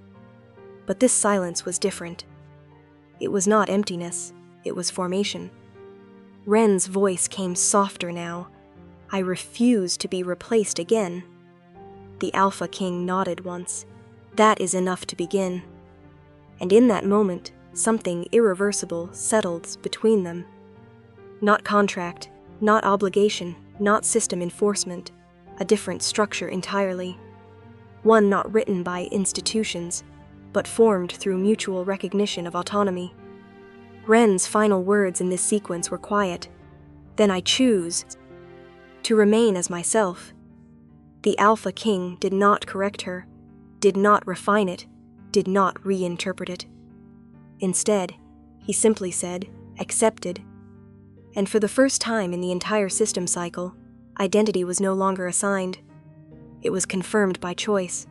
But this silence was different. It was not emptiness, it was formation. Ren's voice came softer now. I refuse to be replaced again. The Alpha King nodded once. That is enough to begin. And in that moment, something irreversible settled between them. Not contract, not obligation, not system enforcement, a different structure entirely. One not written by institutions, but formed through mutual recognition of autonomy. Ren's final words in this sequence were quiet. Then I choose to remain as myself. The Alpha King did not correct her, did not refine it, did not reinterpret it. Instead, he simply said, accepted. And for the first time in the entire system cycle, identity was no longer assigned. It was confirmed by choice.